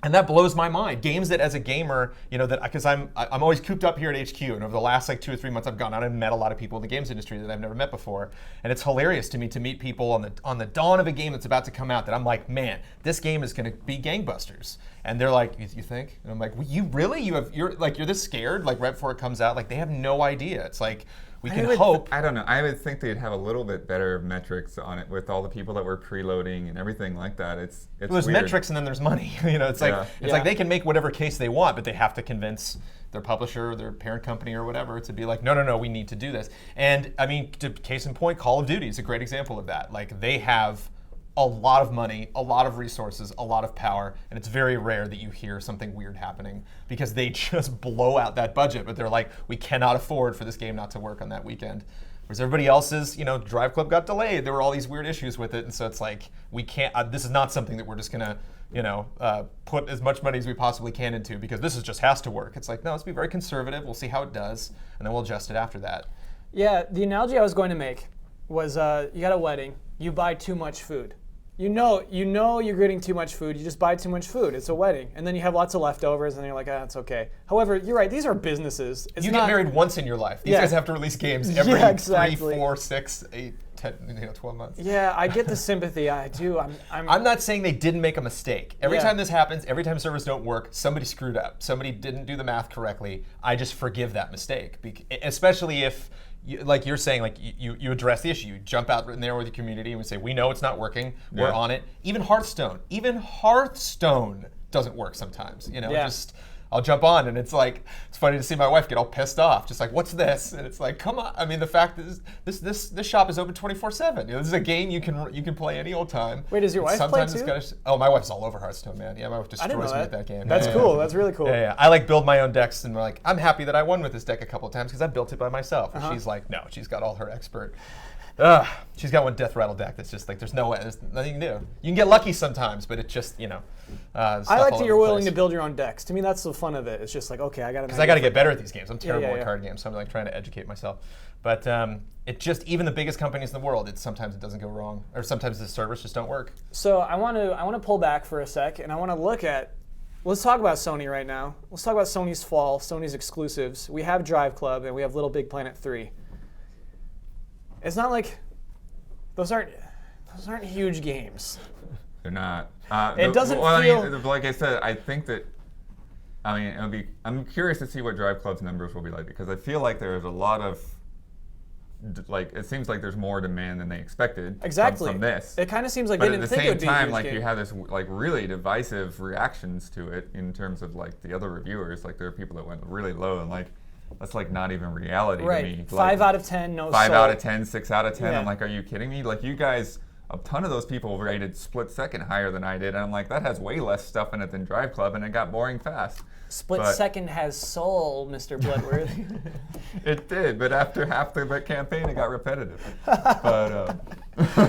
And that blows my mind. Games that, as a gamer, because I'm always cooped up here at HQ, and over the last like 2 or 3 months, I've gone out and met a lot of people in the games industry that I've never met before, and it's hilarious to me to meet people on the dawn of a game that's about to come out that I'm like, man, this game is going to be gangbusters, and they're like, you think? And I'm like, well, you really? You're this scared? Like right before it comes out? Like they have no idea. It's like. We can hope. I don't know. I would think they'd have a little bit better metrics on it with all the people that were preloading and everything like that. It's there's weird. metrics and then there's money. It's like like they can make whatever case they want, but they have to convince their publisher, or their parent company, or whatever to be like, no, we need to do this. And I mean, case in point, Call of Duty is a great example of that. Like they have a lot of money, a lot of resources, a lot of power, and it's very rare that you hear something weird happening because they just blow out that budget, but they're like, we cannot afford for this game not to work on that weekend. Whereas everybody else's, DriveClub got delayed. There were all these weird issues with it, and so it's like, we can't, this is not something that we're just gonna, put as much money as we possibly can into because this just has to work. It's like, no, let's be very conservative. We'll see how it does, and then we'll adjust it after that. Yeah, the analogy I was going to make was you got a wedding, you buy too much food. You know you're getting too much food. You just buy too much food. It's a wedding, and then you have lots of leftovers, and you're like, it's okay. However, you're right. These are businesses. You get married once in your life. These guys have to release games every 3, 4, 6, 8, 10, 12 months. Yeah, I get the sympathy. I do. I'm not saying they didn't make a mistake. Every time this happens, every time servers don't work, somebody screwed up. Somebody didn't do the math correctly. I just forgive that mistake, especially if. Like you're saying, like you address the issue. You jump out in there with the community and we say, we know it's not working. We're on it. Even Hearthstone doesn't work sometimes. I'll jump on and it's like, it's funny to see my wife get all pissed off. Just like, what's this? And it's like, come on. I mean, the fact is, this shop is open 24/7. This is a game you can play any old time. Wait, does your wife play too? My wife's all over Hearthstone, man. Yeah, my wife destroys me at that game. That's cool. That's really cool. Yeah. I like build my own decks and like, I'm happy that I won with this deck a couple of times because I built it by myself. And she's like, no, she's got all her expert. She's got one death rattle deck that's just like, there's no way, there's nothing you can do. You can get lucky sometimes, but it just, I like that you're willing to build your own decks. To me, that's the fun of it. It's just like, okay, I got to. Because I got to get better at these games. I'm terrible at card games, so I'm like trying to educate myself. But it just, even the biggest companies in the world, sometimes it doesn't go wrong, or sometimes the servers just don't work. So I want to pull back for a sec, and I want to look at. Let's talk about Sony right now. Let's talk about Sony's fall, Sony's exclusives. We have DriveClub, and we have Little Big Planet 3. It's not like those aren't huge games. They're not. It doesn't feel. I mean, like I said, I think that. I mean, I'm curious to see what DriveClub's numbers will be like because I feel like there's a lot of like it seems like there's more demand than they expected Exactly. from this. It kind of seems like But they at didn't the think it same would be a time, huge like game. you have this like really divisive reactions to it in terms of like the other reviewers. Like there are people that went really low and like that's like not even reality to me. Right. Like, 5 out of 10, no 5 soul. out of 10, 6 out of 10. Yeah. I'm like, are you kidding me? Like you guys, a ton of those people rated Split Second higher than I did, and I'm like, that has way less stuff in it than DriveClub, and it got boring fast. Split But- Second has soul, Mr. Bloodworth. It did, but after half the campaign, it got repetitive. But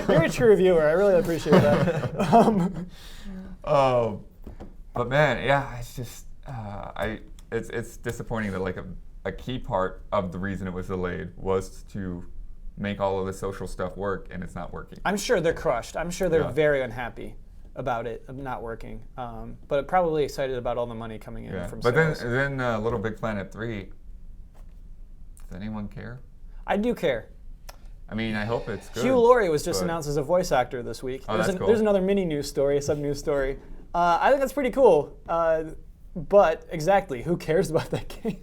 You're a true reviewer. I really appreciate that. but man, yeah, it's just it's disappointing that like a key part of the reason it was delayed was to make all of the social stuff work, and it's not working. I'm sure they're crushed. I'm sure they're Yeah. very unhappy about it not working. But probably excited about all the money coming in Yeah. from But sales. then Little Big Planet 3. Does anyone care? I do care. I mean, I hope it's good. Hugh Laurie was just but- announced as a voice actor this week. Oh, that's cool. There's another mini news story, a sub news story. I think that's pretty cool. But exactly, who cares about that game?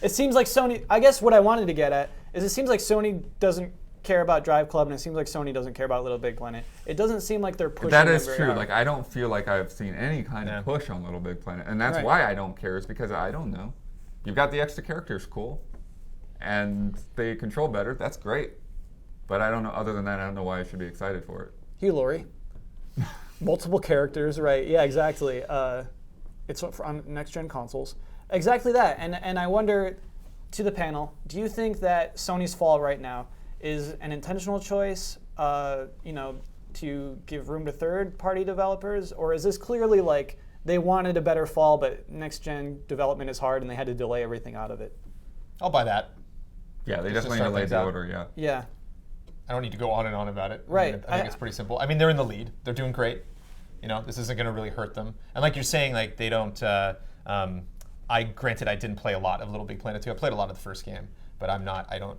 It seems like Sony. I guess what I wanted to get at is it seems like Sony doesn't care about DriveClub, and it seems like Sony doesn't care about Little Big Planet. It doesn't seem like they're pushing. That it is very true. hard. Like I don't feel like I've seen any kind Yeah. of push on Little Big Planet, and that's Right. why I don't care. Is because I don't know. You've got the extra characters, cool, and they control better. That's great, but I don't know. Other than that, I don't know why I should be excited for it. Hugh Laurie. Multiple characters, right? Yeah, exactly. It's on next-gen consoles. Exactly that. And I wonder, to the panel, do you think that Sony's fall right now is an intentional choice, to give room to third-party developers, or is this clearly like they wanted a better fall, but next-gen development is hard and they had to delay everything out of it? I'll buy that. Yeah, they Just to definitely start delayed things the out. order. Yeah. Yeah. I don't need to go on and on about it. Right. I think it's pretty simple. I mean, they're in the lead. They're doing great. This isn't going to really hurt them. And like you're saying, like they don't. Granted, I didn't play a lot of Little Big Planet 2. I played a lot of the first game, but I'm not. I don't.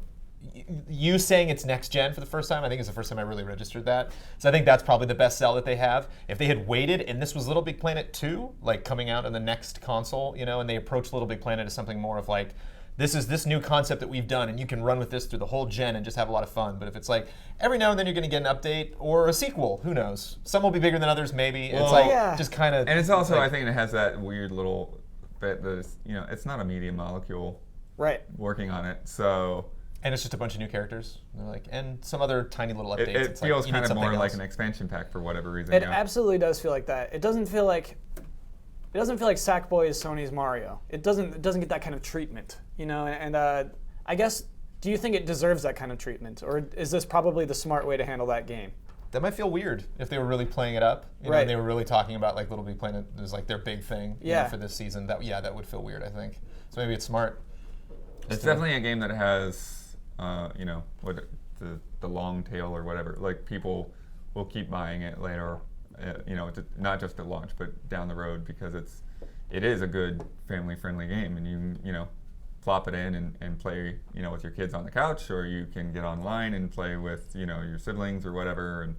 You saying it's next gen for the first time, I think is the first time I really registered that. So I think that's probably the best sell that they have. If they had waited and this was Little Big Planet 2, like coming out on the next console, and they approached Little Big Planet as something more of like, this is this new concept that we've done, and you can run with this through the whole gen and just have a lot of fun. But if it's like every now and then you're going to get an update or a sequel, who knows? Some will be bigger than others, maybe. It's like Yeah. just kind of. And it's also, like, I think, it has that weird little bit that is, it's not a media molecule Right. working on it, so. And it's just a bunch of new characters. And they're like, and some other tiny little updates. It It's like, feels you need kind of something more like else. an expansion pack for whatever reason. It yeah. absolutely does feel like that. It doesn't feel like Sackboy is Sony's Mario. It doesn't get that kind of treatment, And I guess, do you think it deserves that kind of treatment, or is this probably the smart way to handle that game? That might feel weird if they were really playing it up. Right. And they were really talking about like Little Big Planet is like their big thing Yeah. for this season. That would feel weird, I think. So maybe it's smart. It's definitely a game that has, the long tail or whatever. Like people will keep buying it later, not just at launch, but down the road because it is a good family-friendly game, and you plop it in and play, with your kids on the couch, or you can get online and play with, your siblings or whatever. And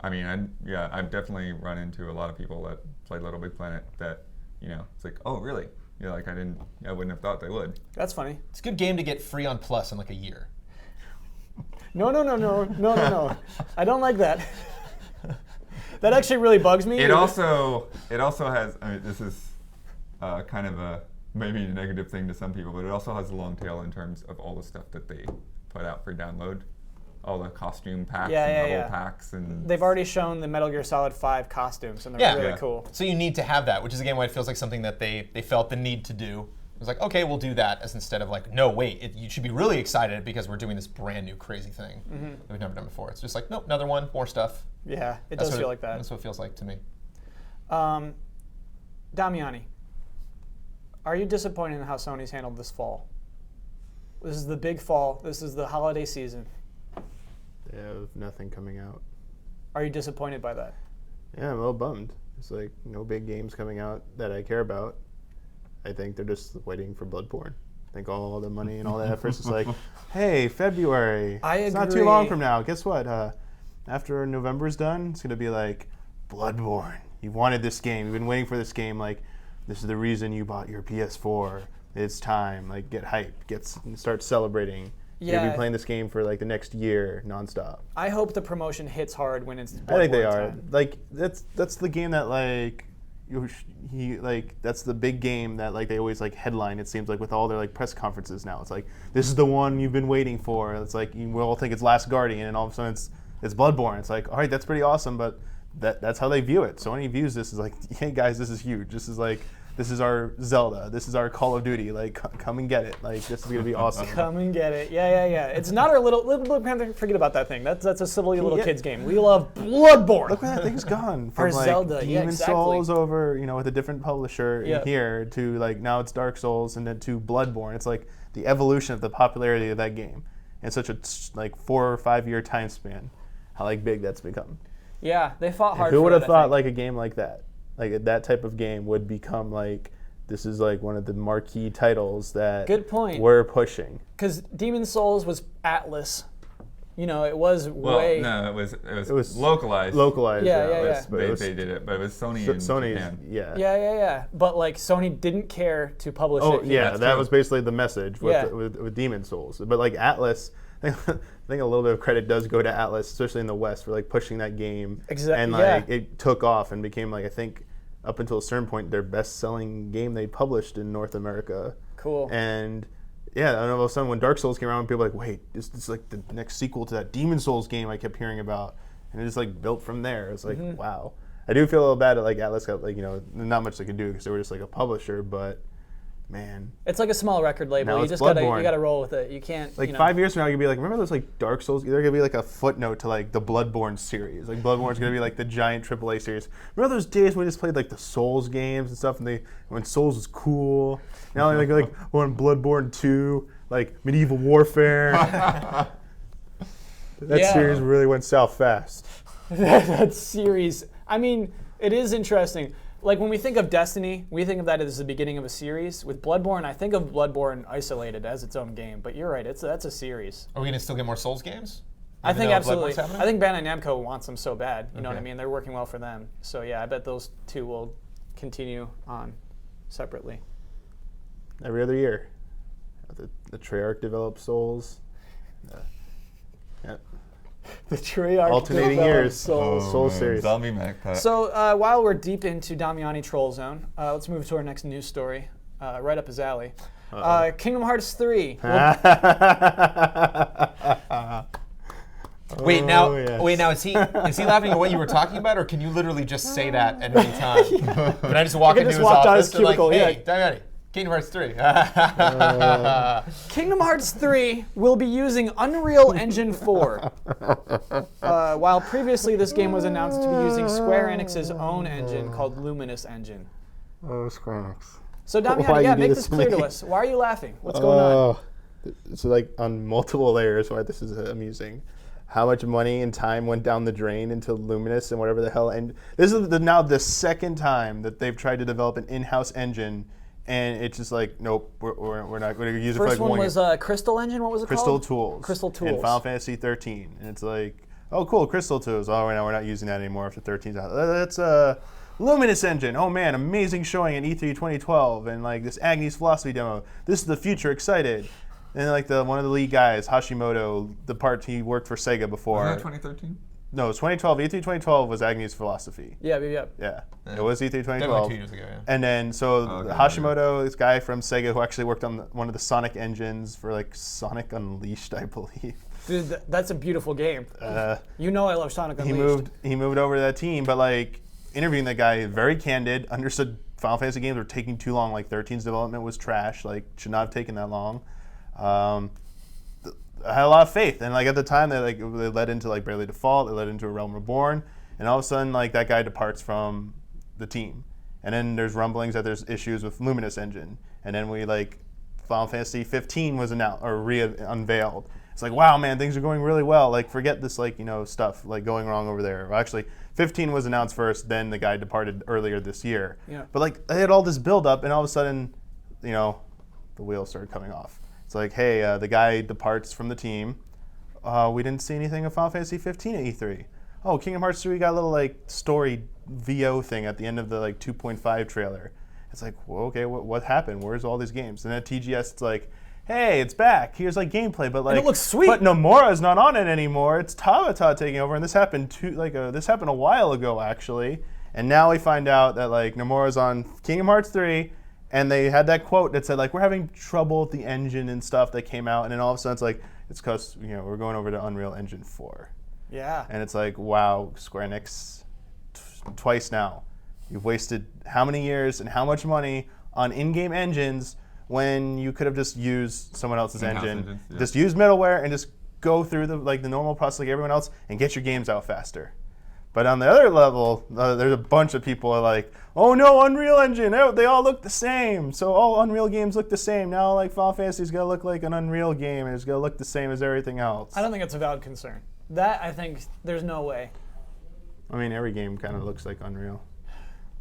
I've definitely run into a lot of people that play Little Big Planet that, it's like, oh really? I wouldn't have thought they would. That's funny. It's a good game to get free on Plus in like a year. No. I don't like that. That actually really bugs me. It also has. I mean, this is kind of a maybe a negative thing to some people, but it also has a long tail in terms of all the stuff that they put out for download, all the costume packs and level packs, and They've already shown the Metal Gear Solid 5 costumes, and they're Yeah. really Yeah. cool. So you need to have that, which is again why it feels like something that they felt the need to do. It was like, okay, we'll do that, as instead of like, no, wait, you should be really excited because we're doing this brand new crazy thing that we've never done before. It's just like, nope, another one, more stuff. Yeah, it That's does what feel like that. That's what it feels like to me. Damiani, are you disappointed in how Sony's handled this fall? This is the big fall. This is the holiday season. They have nothing coming out. Are you disappointed by that? Yeah, I'm a little bummed. It's like no big games coming out that I care about. I think they're just waiting for Bloodborne. I think all the money and all that effort is like, hey, February. I It's not too agree. long from now. Guess what? After November's done, it's going to be like, Bloodborne. You've wanted this game. You've been waiting for this game. Like, this is the reason you bought your PS4. It's time. Like, get hyped. Start celebrating You'll Yeah. be playing this game for like the next year nonstop. I hope the promotion hits hard when it's. I think they Bloodborne are. time. Like that's the game that like that's the big game that like they always like headline. It seems like with all their like press conferences now. It's like this is the one you've been waiting for. It's like we all think it's Last Guardian, and all of a sudden it's Bloodborne. It's like, all right, that's pretty awesome, but that's how they view it. Sony views this as like, hey guys, this is huge. This is our Zelda. This is our Call of Duty. Like, come and get it. Like, this is gonna be awesome. Come and get it. Yeah. It's not our little forget about that thing. That's a silly little Yeah. kids game. We love Bloodborne. Look where that thing's gone from Or like Zelda, yeah, Demon exactly. Souls over, with a different publisher Yeah. in here to like now it's Dark Souls and then to Bloodborne. It's like the evolution of the popularity of that game in such a like 4 or 5 year time span. How like big that's become. Yeah, they fought hard. Who for would have it, I thought think. like a game like that type of game would become like this is like one of the marquee titles that Good point. we're pushing. Because Demon Souls was Atlas. It was Well, way. no, it was was localized. Localized. Yeah. but it was- They did it, but it was Sony in Sony's, Japan. yeah. Yeah. But like Sony didn't care to publish Oh it. here. yeah, That's that true. was basically the message with, Yeah. with Demon Souls. But like Atlas, I think a little bit of credit does go to Atlas, especially in the West, for like pushing that game. And like yeah. it took off and became like I think up until a certain point their best-selling game they published in North America. Cool. And yeah, and all of a sudden when Dark Souls came around, people were like, wait, this is like the next sequel to that Demon Souls game I kept hearing about, and it just like built from there. It's like wow. I do feel a little bad that like Atlas got like not much they could do because they were just like a publisher, but man. It's like a small record label. Now You it's just Bloodborne. gotta roll with it. You can't. Like 5 years from now, you'll be like, remember those like Dark Souls? They're gonna be like a footnote to like the Bloodborne series. Like Bloodborne's gonna be like the giant AAA series. Remember those days when we just played like the Souls games and stuff, and when Souls was cool. Now like we're on Bloodborne 2, like Medieval Warfare. That Yeah. series really went south fast. that series. I mean, it is interesting. Like when we think of Destiny, we think of that as the beginning of a series. With Bloodborne, I think of Bloodborne isolated as its own game. But you're right, that's a series. Are we going to still get more Souls games? I think though absolutely. Bloodborne's happening? I think Bandai Namco wants them so bad. You know what I Okay. mean? They're working well for them. So yeah, I bet those two will continue on separately. Every other year, the Treyarch develops Souls. Yeah. The Treyarch Alternating developed years. Souls. Soul man. series. Zombie Magpie. So while we're deep into Damiani Troll Zone, let's move to our next news story. Right up his alley. Kingdom Hearts 3. Wait now, yes. is he laughing at what you were talking about, or can you literally just say that at any time? Can I just walk can into just his walk down office his and like, cubicle, hey, Damiani, Kingdom Hearts 3. Kingdom Hearts 3 will be using Unreal Engine 4. While previously this game was announced to be using Square Enix's own engine called Luminous Engine. Oh, Square Enix. So Why Damiani, you yeah, do make this this to clear to me? us. Why are you laughing? What's going on? Oh, it's like on multiple layers why this is amusing. How much money and time went down the drain into Luminous and whatever the hell. And this is now the second time that they've tried to develop an in-house engine, and it's just like, nope, we're not going to use it for First like one 1 was year. Crystal Engine. What was it Crystal called? Tools. Crystal Tools. And Final Fantasy 13. And it's like, oh, cool, Crystal Tools. Oh, no, we're not using that anymore after 13's out. That's Luminous Engine. Oh, man, amazing showing at E3 2012. And like this Agnes Philosophy demo. This is the future, excited. And like one of the lead guys, Hashimoto, the part he worked for Sega before. Was that 2013? No, it was 2012. E3 2012 was Agnes Philosophy. Yeah. Yeah, it was E3 Definitely 2012. 2 years ago, yeah. And then, so Okay. Hashimoto, this guy from Sega who actually worked on one of the Sonic engines for like Sonic Unleashed, I believe. Dude, that's a beautiful game. You know I love Sonic Unleashed. He moved over to that team, but like interviewing that guy, very candid, understood Final Fantasy games were taking too long. Like 13's development was trash. Like should not have taken that long. I had a lot of faith, and like at the time, they led into like Bravely Default, they led into A Realm Reborn, and all of a sudden, like that guy departs from the team, and then there's rumblings that there's issues with Luminous Engine, and then Final Fantasy 15 was announced or unveiled. It's like, wow, man, things are going really well. Like forget this stuff like going wrong over there. Well, actually, 15 was announced first, then the guy departed earlier this year. Yeah. But like they had all this build up, and all of a sudden, the wheels started coming off. It's like, hey, the guy departs from the team. We didn't see anything of Final Fantasy 15 at E3. Oh, Kingdom Hearts 3 got a little like story VO thing at the end of the like 2.5 trailer. It's like, well, okay, what happened? Where's all these games? And at TGS, it's like, hey, it's back. Here's like gameplay, but like it looks sweet. But Nomura's not on it anymore. It's Tabata taking over, and this happened this happened a while ago actually. And now we find out that like Nomura's on Kingdom Hearts 3, and they had that quote that said like we're having trouble with the engine and stuff that came out, and then all of a sudden it's like it's because we're going over to Unreal Engine 4. Yeah. And it's like, wow, Square Enix, twice now. You've wasted how many years and how much money on in-game engines when you could have just used someone else's engine. Engines, yeah. Just use middleware and just go through the normal process like everyone else and get your games out faster. But on the other level, there's a bunch of people are like, oh no, Unreal Engine, they all look the same. So all Unreal games look the same. Now like Final Fantasy's gonna look like an Unreal game and it's gonna look the same as everything else. I don't think it's a valid concern. That, I think, there's no way. I mean, every game kind of looks like Unreal.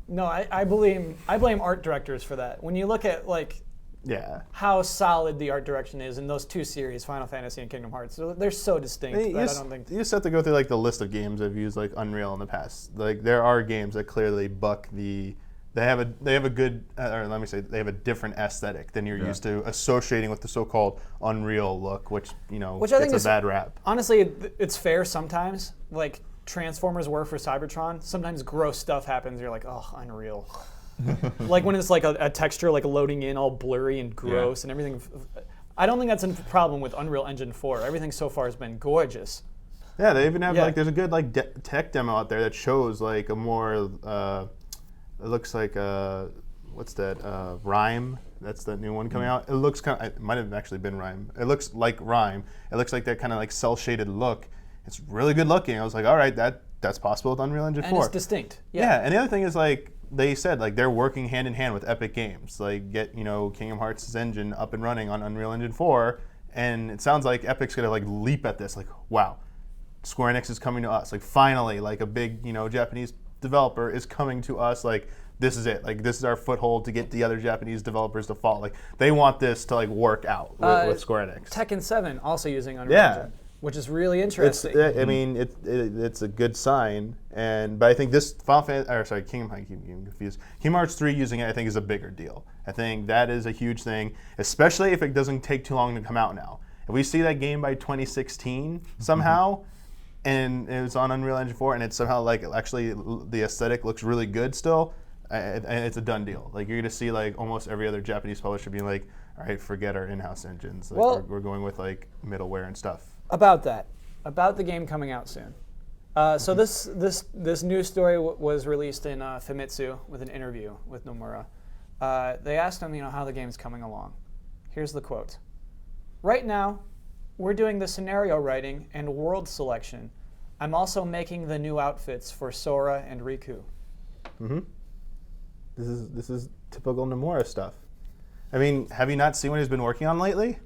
No, I blame art directors for that. When you look at like Yeah. how solid the art direction is in those two series, Final Fantasy and Kingdom Hearts, they're so distinct that I don't think. You just have to go through like the list of games that have used like Unreal in the past. Like there are games that clearly buck the. They have a good, or let me say, they have a different aesthetic than you're used to associating with the so-called Unreal look, which I think gets is a bad rap. Honestly, it's fair sometimes. Like Transformers were for Cybertron. Sometimes gross stuff happens. You're like, oh, Unreal. Like when it's like a texture like loading in all blurry and gross and everything. I don't think that's a problem with Unreal Engine 4. Everything so far has been gorgeous. Yeah, they even have like there's a good like tech demo out there that shows like a more. It looks like what's that? Rhyme. That's the new one coming out. It looks kind of. It might have actually been Rhyme. It looks like Rhyme. It looks like that kind of like cell shaded look. It's really good looking. I was like, all right, that's possible with Unreal Engine 4. And it's distinct. Yeah, and the other thing is like they said like they're working hand in hand with Epic Games. Like get Kingdom Hearts' engine up and running on Unreal Engine 4, and it sounds like Epic's gonna like leap at this. Like wow, Square Enix is coming to us. Like finally, like a big Japanese developer is coming to us. Like this is it. Like this is our foothold to get the other Japanese developers to follow. Like they want this to like work out with Square Enix. Tekken 7 also using Unreal Engine, which is really interesting. I mean, it's a good sign, but I think this Kingdom Hearts 3 using it, I think is a bigger deal. I think that is a huge thing, especially if it doesn't take too long to come out now. If we see that game by 2016 somehow, and it's on Unreal Engine 4, and it's somehow like actually the aesthetic looks really good still, and it's a done deal. Like you're gonna see like almost every other Japanese publisher being like, all right, forget our in-house engines. Like, we're going with like middleware and stuff. About the game coming out soon. So this news story was released in Famitsu with an interview with Nomura. They asked him, how the game's coming along. Here's the quote. Right now, we're doing the scenario writing and world selection. I'm also making the new outfits for Sora and Riku. Mm-hmm. This is typical Nomura stuff. I mean, have you not seen what he's been working on lately?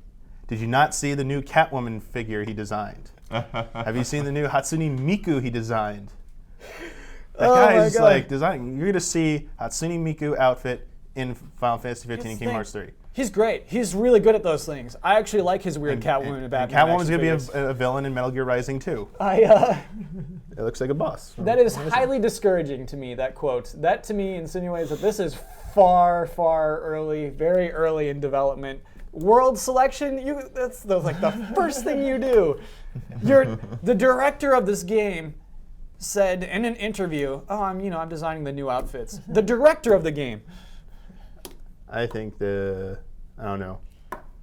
Did you not see the new Catwoman figure he designed? Have you seen the new Hatsune Miku he designed? That guy is like designing. You're gonna see Hatsune Miku outfit in Final Fantasy 15 and Kingdom Hearts 3. He's great. He's really good at those things. I actually like his weird Catwoman. Catwoman's gonna be a villain in Metal Gear Rising 2. It looks like a boss. That is highly discouraging to me. That quote. That to me insinuates that this is far, far early, very early in development. World selection, that's like the first thing you do. The director of this game said in an interview, I'm designing the new outfits. The director of the game. I think I don't know.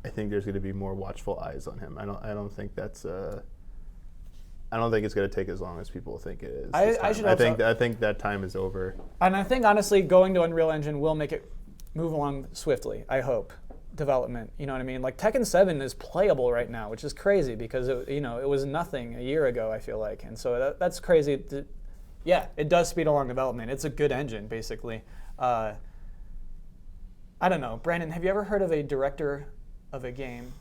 I think there's going to be more watchful eyes on him. I don't think that's I don't think it's going to take as long as people think it is. I think that time is over. And I think honestly going to Unreal Engine will make it move along swiftly, I hope. Development, you know what I mean? Like Tekken 7 is playable right now, which is crazy because it was nothing a year ago, I feel like. And so that's crazy. It does speed along development. It's a good engine, basically. I don't know. Brandon, have you ever heard of a director of a game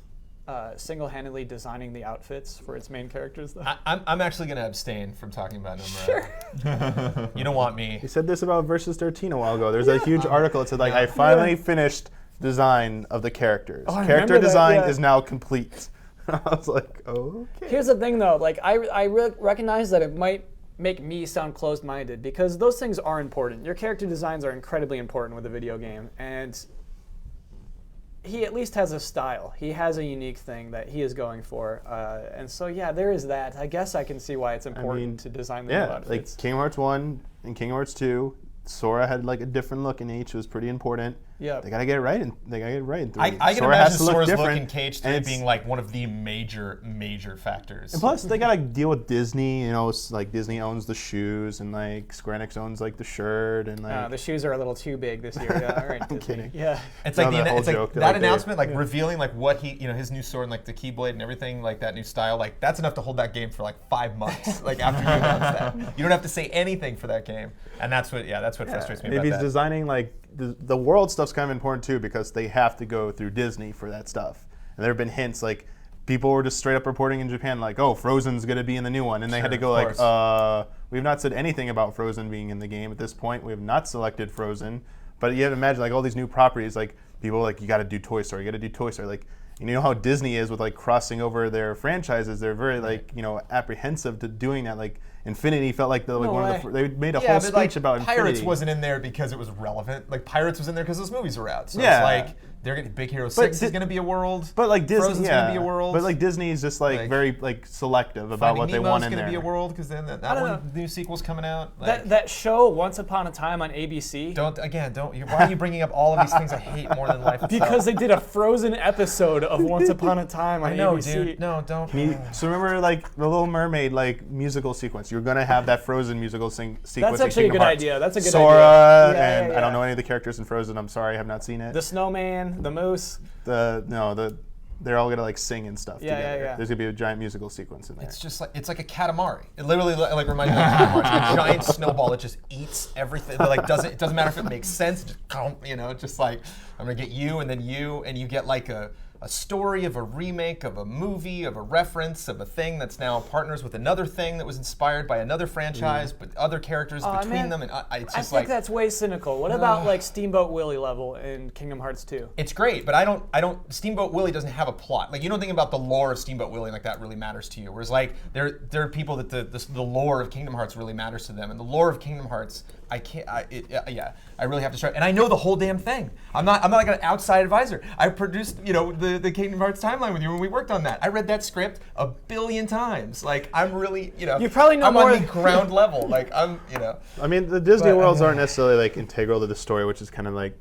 single-handedly designing the outfits for its main characters, though? I'm actually going to abstain from talking about Nomura. Sure. You don't want me. He said this about Versus 13 a while ago. There's a huge article that said, I finally finished design of the characters. Character design is now complete. I was like, okay. Here's the thing, though. Like, I recognize that it might make me sound closed-minded because those things are important. Your character designs are incredibly important with a video game, and he at least has a style. He has a unique thing that he is going for, and so yeah, there is that. I guess I can see why it's important to design the new outfits. Like Kingdom Hearts 1 and Kingdom Hearts 2, Sora had like a different look in each. It was pretty important. Yeah, they gotta get it right, and they gotta get it right in 3. I can imagine Sora's look in Cage 3 being like one of the major factors. And plus, they gotta deal with Disney. You know, it's like Disney owns the shoes, and like Square Enix owns like the shirt, and like the shoes are a little too big this year. Yeah, all right, I'm kidding. Yeah, it's like that announcement, like yeah. revealing like what he, his new sword, and like the Keyblade and everything, like that new style, like that's enough to hold that game for like 5 months. Like after you announce that, you don't have to say anything for that game, and that's what frustrates me about if he's that. designing like the world stuff's kind of important too, because they have to go through Disney for that stuff. And there have been hints like people were just straight up reporting in Japan like, oh, Frozen's gonna be in the new one, and they had to go like, we've not said anything about Frozen being in the game at this point. We have not selected Frozen, but you have to imagine like all these new properties, like people like you got to do Toy Story, like. You know how Disney is with like crossing over their franchises. They're very like apprehensive to doing that. Like Infinity felt like they made a whole speech about Pirates Infinity. Wasn't in there because it was relevant. Like Pirates was in there because those movies were out. So Yeah. it's like they're getting Big Hero 6 is going to be a world. But like Disney, Frozen's going to be a world. But like Disney is just like very like selective about what they want in there. Finding Nemo's going to be a world because then that one new sequel's coming out. Like, that show Once Upon a Time on ABC. Why are you bringing up all of these things I hate more than life itself? Because they did a Frozen episode of Once Upon a Time on I know, ABC. dude. No, don't. So remember like the Little Mermaid like musical sequence. You're gonna have that Frozen musical sequence. That's actually a good idea. That's a good Sora idea. and I don't know any of the characters in Frozen. I'm sorry, I have not seen it. The snowman, the moose. They're all gonna like sing and stuff together. Yeah. There's gonna be a giant musical sequence in there. It's like a Katamari. It literally like reminds me of Katamari. A giant snowball that just eats everything. But like it doesn't matter if it makes sense. Just like I'm gonna get you and then you, and you get like a story of a remake of a movie, of a reference of a thing that's now partners with another thing that was inspired by another franchise, but other characters between them, and it's just I think that's way cynical. What about like Steamboat Willie level in Kingdom Hearts 2? It's great, but I don't. Steamboat Willie doesn't have a plot. Like you don't think about the lore of Steamboat Willie like that really matters to you. Whereas like there are people that the lore of Kingdom Hearts really matters to them, and the lore of Kingdom Hearts, I really have to start. And I know the whole damn thing. I'm not like an outside advisor. I produced the Kingdom Hearts timeline with you when we worked on that. I read that script 1 billion times. Like I'm really You probably know I'm more on the ground level. Like I'm I mean the Disney worlds aren't necessarily like integral to the story, which is kind of like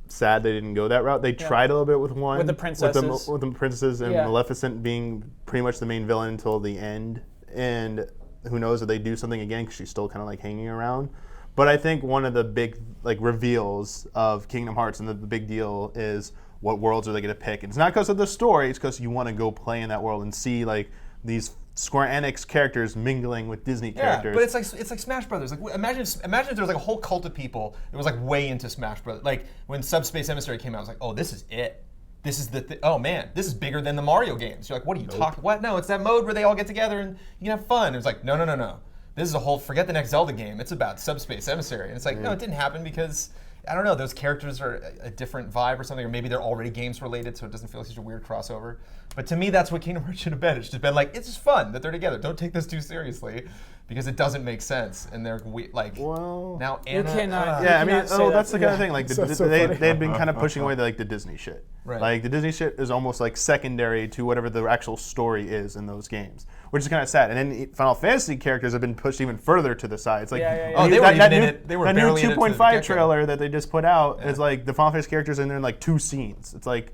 sad they didn't go that route. They tried a little bit with one. With the princesses. With the princesses and Maleficent being pretty much the main villain until the end. And who knows if they do something again because she's still kind of like hanging around. But I think one of the big like reveals of Kingdom Hearts and the big deal is what worlds are they going to pick. And it's not because of the story, it's because you want to go play in that world and see like these Square Enix characters mingling with Disney characters. But it's like Smash Brothers. Like imagine if there was like a whole cult of people that was like way into Smash Brothers. Like when Subspace Emissary came out, I was like, oh, this is it. This is oh man, this is bigger than the Mario games. You're like, what are you talking? What? No, it's that mode where they all get together and you can have fun. It was like, no. This is a whole, forget the next Zelda game. It's about Subspace Emissary. And it's like, no, it didn't happen because, I don't know, those characters are a different vibe or something, or maybe they're already games related, so it doesn't feel like such a weird crossover. But to me, that's what Kingdom Hearts should have been. It should have been like, it's just fun that they're together. Don't take this too seriously because it doesn't make sense. And they're like, now Anna. That's the kind of thing. Like they had been kind of pushing away the Disney shit. Right. Like the Disney shit is almost like secondary to whatever the actual story is in those games, which is kind of sad. And then Final Fantasy characters have been pushed even further to the side. It's like Oh, they were even in it. They were that barely new in it. 2.5 trailer that they just put out is like the Final Fantasy characters in there in like 2 scenes. It's like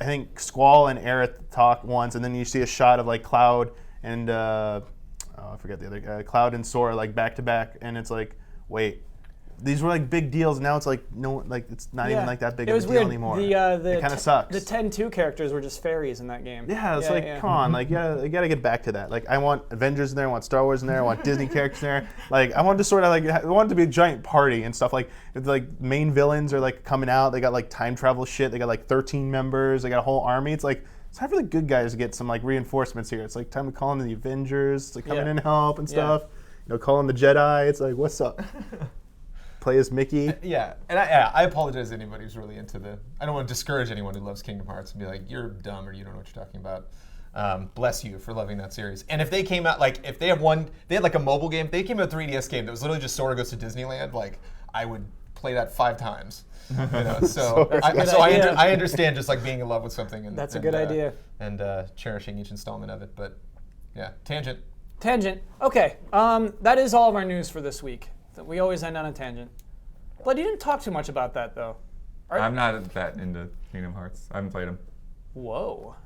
I think Squall and Aerith talk once, and then you see a shot of like Cloud and I forget the other guy, Cloud and Sora like back to back, and it's like, wait, these were like big deals. Now it's like it's not even like that big of a deal anymore. It kind of sucks. The 10-2 charactars were just fairies in that game. Yeah, it's come on, like you gotta get back to that. Like I want Avengers in there, I want Star Wars in there, I want Disney characters in there. Like I want to sort of like I want it to be a giant party and stuff. Like it's like main villains are like coming out. They got like time travel shit. They got like 13 members. They got a whole army. It's like it's time for the good guys to get some like reinforcements here. It's like time to call in the Avengers. It's like come in and help and stuff. Call in the Jedi. It's like what's up. Play as Mickey. Yeah, and I apologize to anybody who's really into I don't want to discourage anyone who loves Kingdom Hearts and be like, you're dumb or you don't know what you're talking about. Bless you for loving that series. And if they came out, like, if they had like a mobile game, if they came out a 3DS game that was literally just Sora goes to Disneyland, like, I would play that 5 times. You know, so That's a good idea. I understand just like being in love with something and That's a good idea. And cherishing each installment of it. But yeah, tangent. Tangent. Okay, that is all of our news for this week. We always end on a tangent. But you didn't talk too much about that, though. I'm not that into Kingdom Hearts. I haven't played them. Whoa.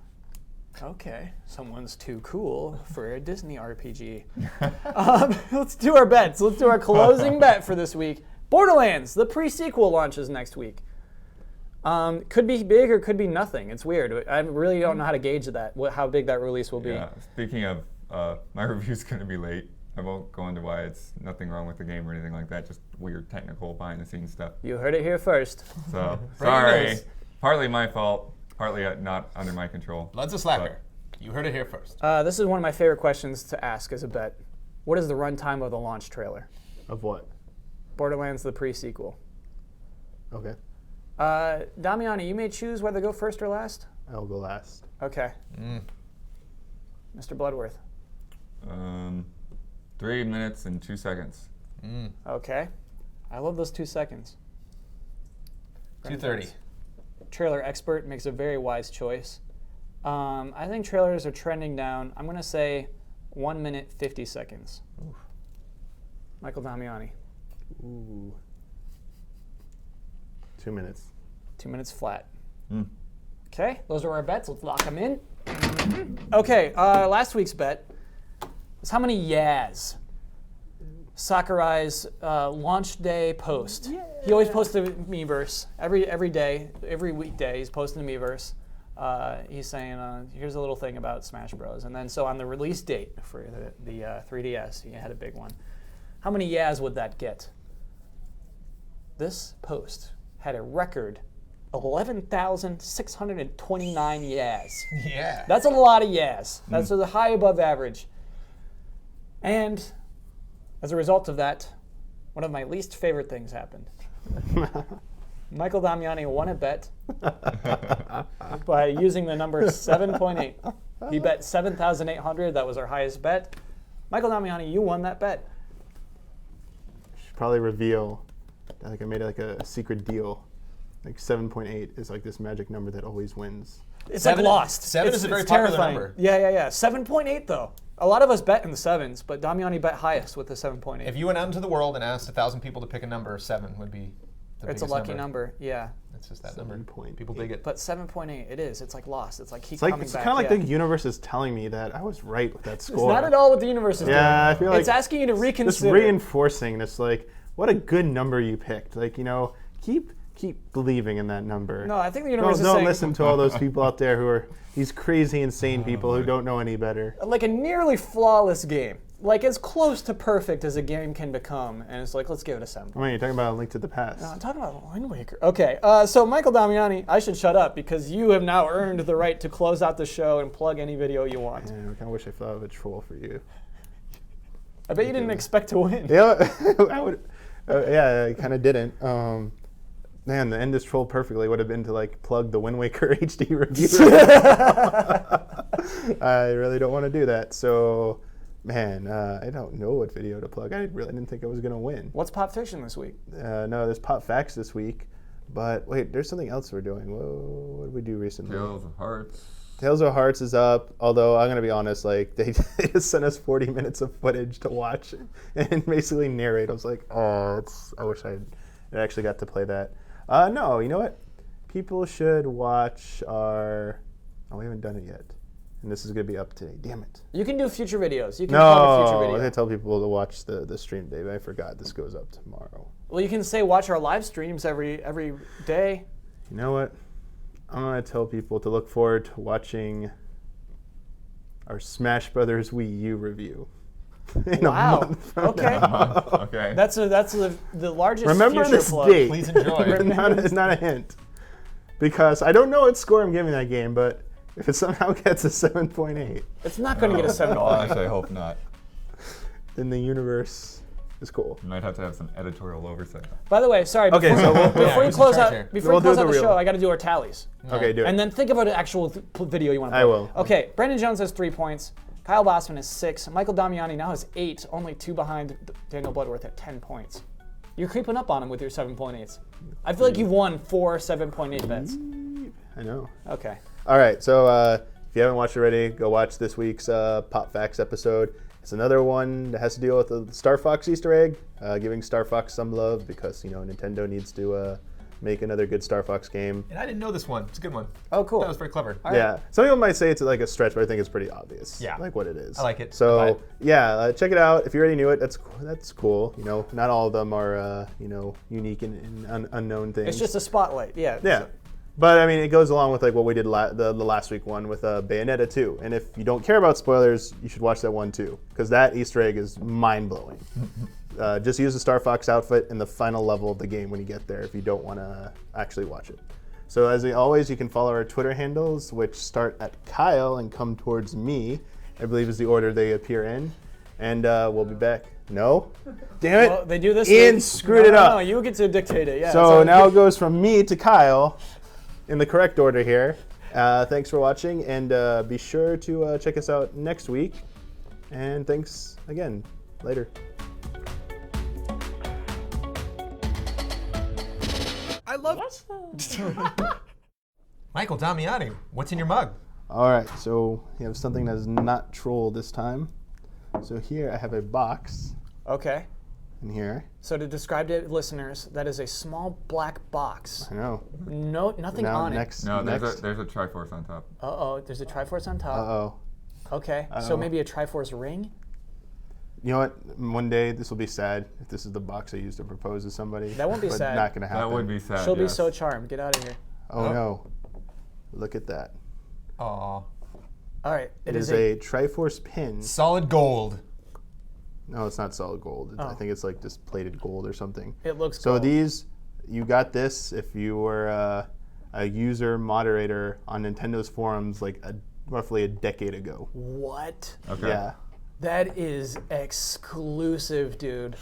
Okay, someone's too cool for a Disney RPG. Let's do our bets. Let's do our closing bet for this week. Borderlands, the pre-sequel launches next week. Could be big or could be nothing. It's weird. I really don't know how to gauge that, how big that release will be. Yeah. Speaking of, my review's going to be late. I won't go into why it's nothing wrong with the game or anything like that. Just weird technical behind-the-scenes stuff. You heard it here first. So Breaking sorry. news. Partly my fault. Partly not under my control. Blood's a slacker. You heard it here first. This is one of my favorite questions to ask as a bet. What is the runtime of the launch trailer? Of what? Borderlands, the pre-sequel. Okay. Damiani, you may choose whether to go first or last. I'll go last. Okay. Mr. Bloodworth. 3 minutes and 2 seconds. Okay. I love those 2 seconds. 2:30. Trailer expert makes a very wise choice. I think trailers are trending down. I'm going to say 1 minute, 50 seconds. Oof. Michael Damiani. Ooh. 2 minutes. 2 minutes flat. Okay, those are our bets. Let's lock them in. Okay, last week's bet is how many Yaz Sakurai's launch day post. Yeah. He always posts a Miiverse every day, every weekday. He's posting a Miiverse. He's saying, here's a little thing about Smash Bros. And then so on the release date for the 3DS, he had a big one. How many Yaz would that get? This post had a record 11,629 Yaz. Yeah. That's a lot of Yaz. That's a high above average. And as a result of that, one of my least favorite things happened. Michael Damiani won a bet by using the number 7.8. He bet 7,800. That was our highest bet. Michael Damiani, you won that bet. Should probably reveal. Like I made like a secret deal. Like 7.8 is like this magic number that always wins. It's Seven- like lost. seven It's- is a very it's popular terrifying. number. Yeah. 7.8 though. A lot of us bet in the sevens, but Damiani bet highest with the 7.8. If you went out into the world and asked 1,000 people to pick a number, 7 would be the It's a biggest lucky number. Yeah. It's just that number. 7.8. People dig it. But 7.8, it is. It's like lost. It's like keep It's like coming it's back. kind of like yeah. the universe is telling me that I was right with that It's score. not at all what the universe is doing. Yeah, I feel like it's asking you to Just reconsider. reinforcing this, like, what a good number you picked. Like, keep believing in that number. No, I think the universe is Don't saying listen to all those people out there who are these crazy, insane people who don't know any better. like a nearly flawless game, like as close to perfect as a game can become, and it's like let's give it a 7. I mean, you're talking about A Link to the Past. No, I'm talking about Wind Waker. Okay, so Michael Damiani, I should shut up because you have now earned the right to close out the show and plug any video you want. Yeah, I kind of wish I thought of a troll for you. I bet you didn't expect to win. Yeah, I would. Yeah, I kind of didn't. Man, the end this troll perfectly would have been to like plug the Wind Waker HD review. I really don't want to do that. So, man, I don't know what video to plug. I really didn't think I was gonna win. What's Pop Fiction this week? No, there's Pop Facts this week, but wait, there's something else we're doing. Whoa, what did we do recently? Tales of Hearts. Tales of Hearts is up, although I'm gonna be honest, like they just sent us 40 minutes of footage to watch and basically narrate. I was like, I wish I actually got to play that. No, you know what? People should watch our. Oh, we haven't done it yet, and this is gonna be up today. Damn it! You can do future videos. You can plug a future No, video. I didn't tell people to watch the stream, Dave. I forgot this goes up tomorrow. Well, you can say watch our live streams every day. You know what? I'm gonna tell people to look forward to watching our Smash Brothers Wii U review. In Wow. A month from Okay. now. Okay. That's the largest Remember future this plug. date. Please enjoy. It's not a hint. Because I don't know what score I'm giving that game, but if it somehow gets a 7.8, It's not going to get a 7. Gosh, I hope not. then the universe is cool. You might have to have some editorial oversight. By the way, sorry. Okay, Before, so we'll- before yeah, you close charge out, here. before We'll you close do out the the real. show, I got to do our tallies. Okay, do it. And then think about an actual video you want to play. I will. Okay, Brandon Jones has 3 points. Kyle Bossman has 6. Michael Damiani now has 8, only 2 behind Daniel Bloodworth at 10 points. You're creeping up on him with your 7.8s. I feel like you've won 4 7.8 bets. I know. Okay. All right, so if you haven't watched already, go watch this week's Pop Facts episode. It's another one that has to deal with the Star Fox Easter egg, giving Star Fox some love because Nintendo needs to make another good Star Fox game. And I didn't know this one. It's a good one. Oh, cool. That was very clever. Yeah, some people might say it's like a stretch, but I think it's pretty obvious. Yeah. Like what it is. I like it. I buy So it. yeah, check it out. If you already knew it, that's cool. Not all of them are unique and unknown things. It's just a spotlight. Yeah. Yeah. But I mean, it goes along with like what we did the last week one with Bayonetta 2. And if you don't care about spoilers, you should watch that one too, because that Easter egg is mind blowing. Just use the Star Fox outfit in the final level of the game when you get there if you don't want to actually watch it. So as always, you can follow our Twitter handles, which start at Kyle and come towards me, I believe is the order they appear in. And we'll be back. No? Damn it. Well, they do this. Ian screwed it up. No, you get to dictate it. Yeah. So now it goes from me to Kyle in the correct order here. Thanks for watching, and be sure to check us out next week. And thanks again. Later. I love Michael Damiani, what's in your mug? All right, so you have something that is not troll this time. So here I have a box Okay. in here. So to describe to listeners, that is a small black box. I know. No, nothing Now on next. No, next. there's a Triforce on top. it. Uh-oh, there's a Triforce on top. Uh-oh. Okay, so maybe a Triforce ring? You know what? One day this will be sad if this is the box I used to propose to somebody. That won't be but sad. Not gonna happen. That would be sad. She'll be yes. so charmed. Get out of here. Oh no! Look at that. Aw. All right, It is a Triforce pin. Solid gold. No, it's not solid gold. I think it's like just plated gold or something. It looks So gold. these, you got this if you were a user moderator on Nintendo's forums like roughly a decade ago. What? Okay. Yeah. That is exclusive, dude.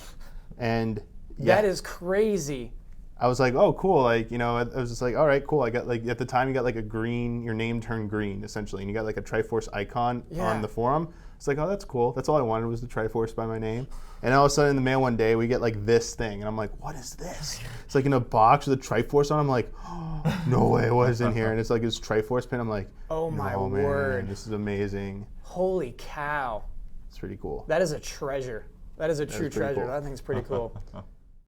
And yeah, That is crazy. I was like, oh, cool. Like, I was just like, all right, cool. I got like, at the time you got like a green, your name turned green essentially. And you got like a Triforce icon Yeah. on the forum. It's like, oh, that's cool. That's all I wanted was the Triforce by my name. And all of a sudden in the mail one day, we get like this thing. And I'm like, what is this? It's like in a box with a Triforce on it. I'm like, oh, no way it was in here. And it's like this Triforce pin. I'm like, Oh my no, man, word. this is amazing. Holy cow. It's pretty cool. That is a treasure. That is a true pretty treasure. cool. That thing's pretty cool.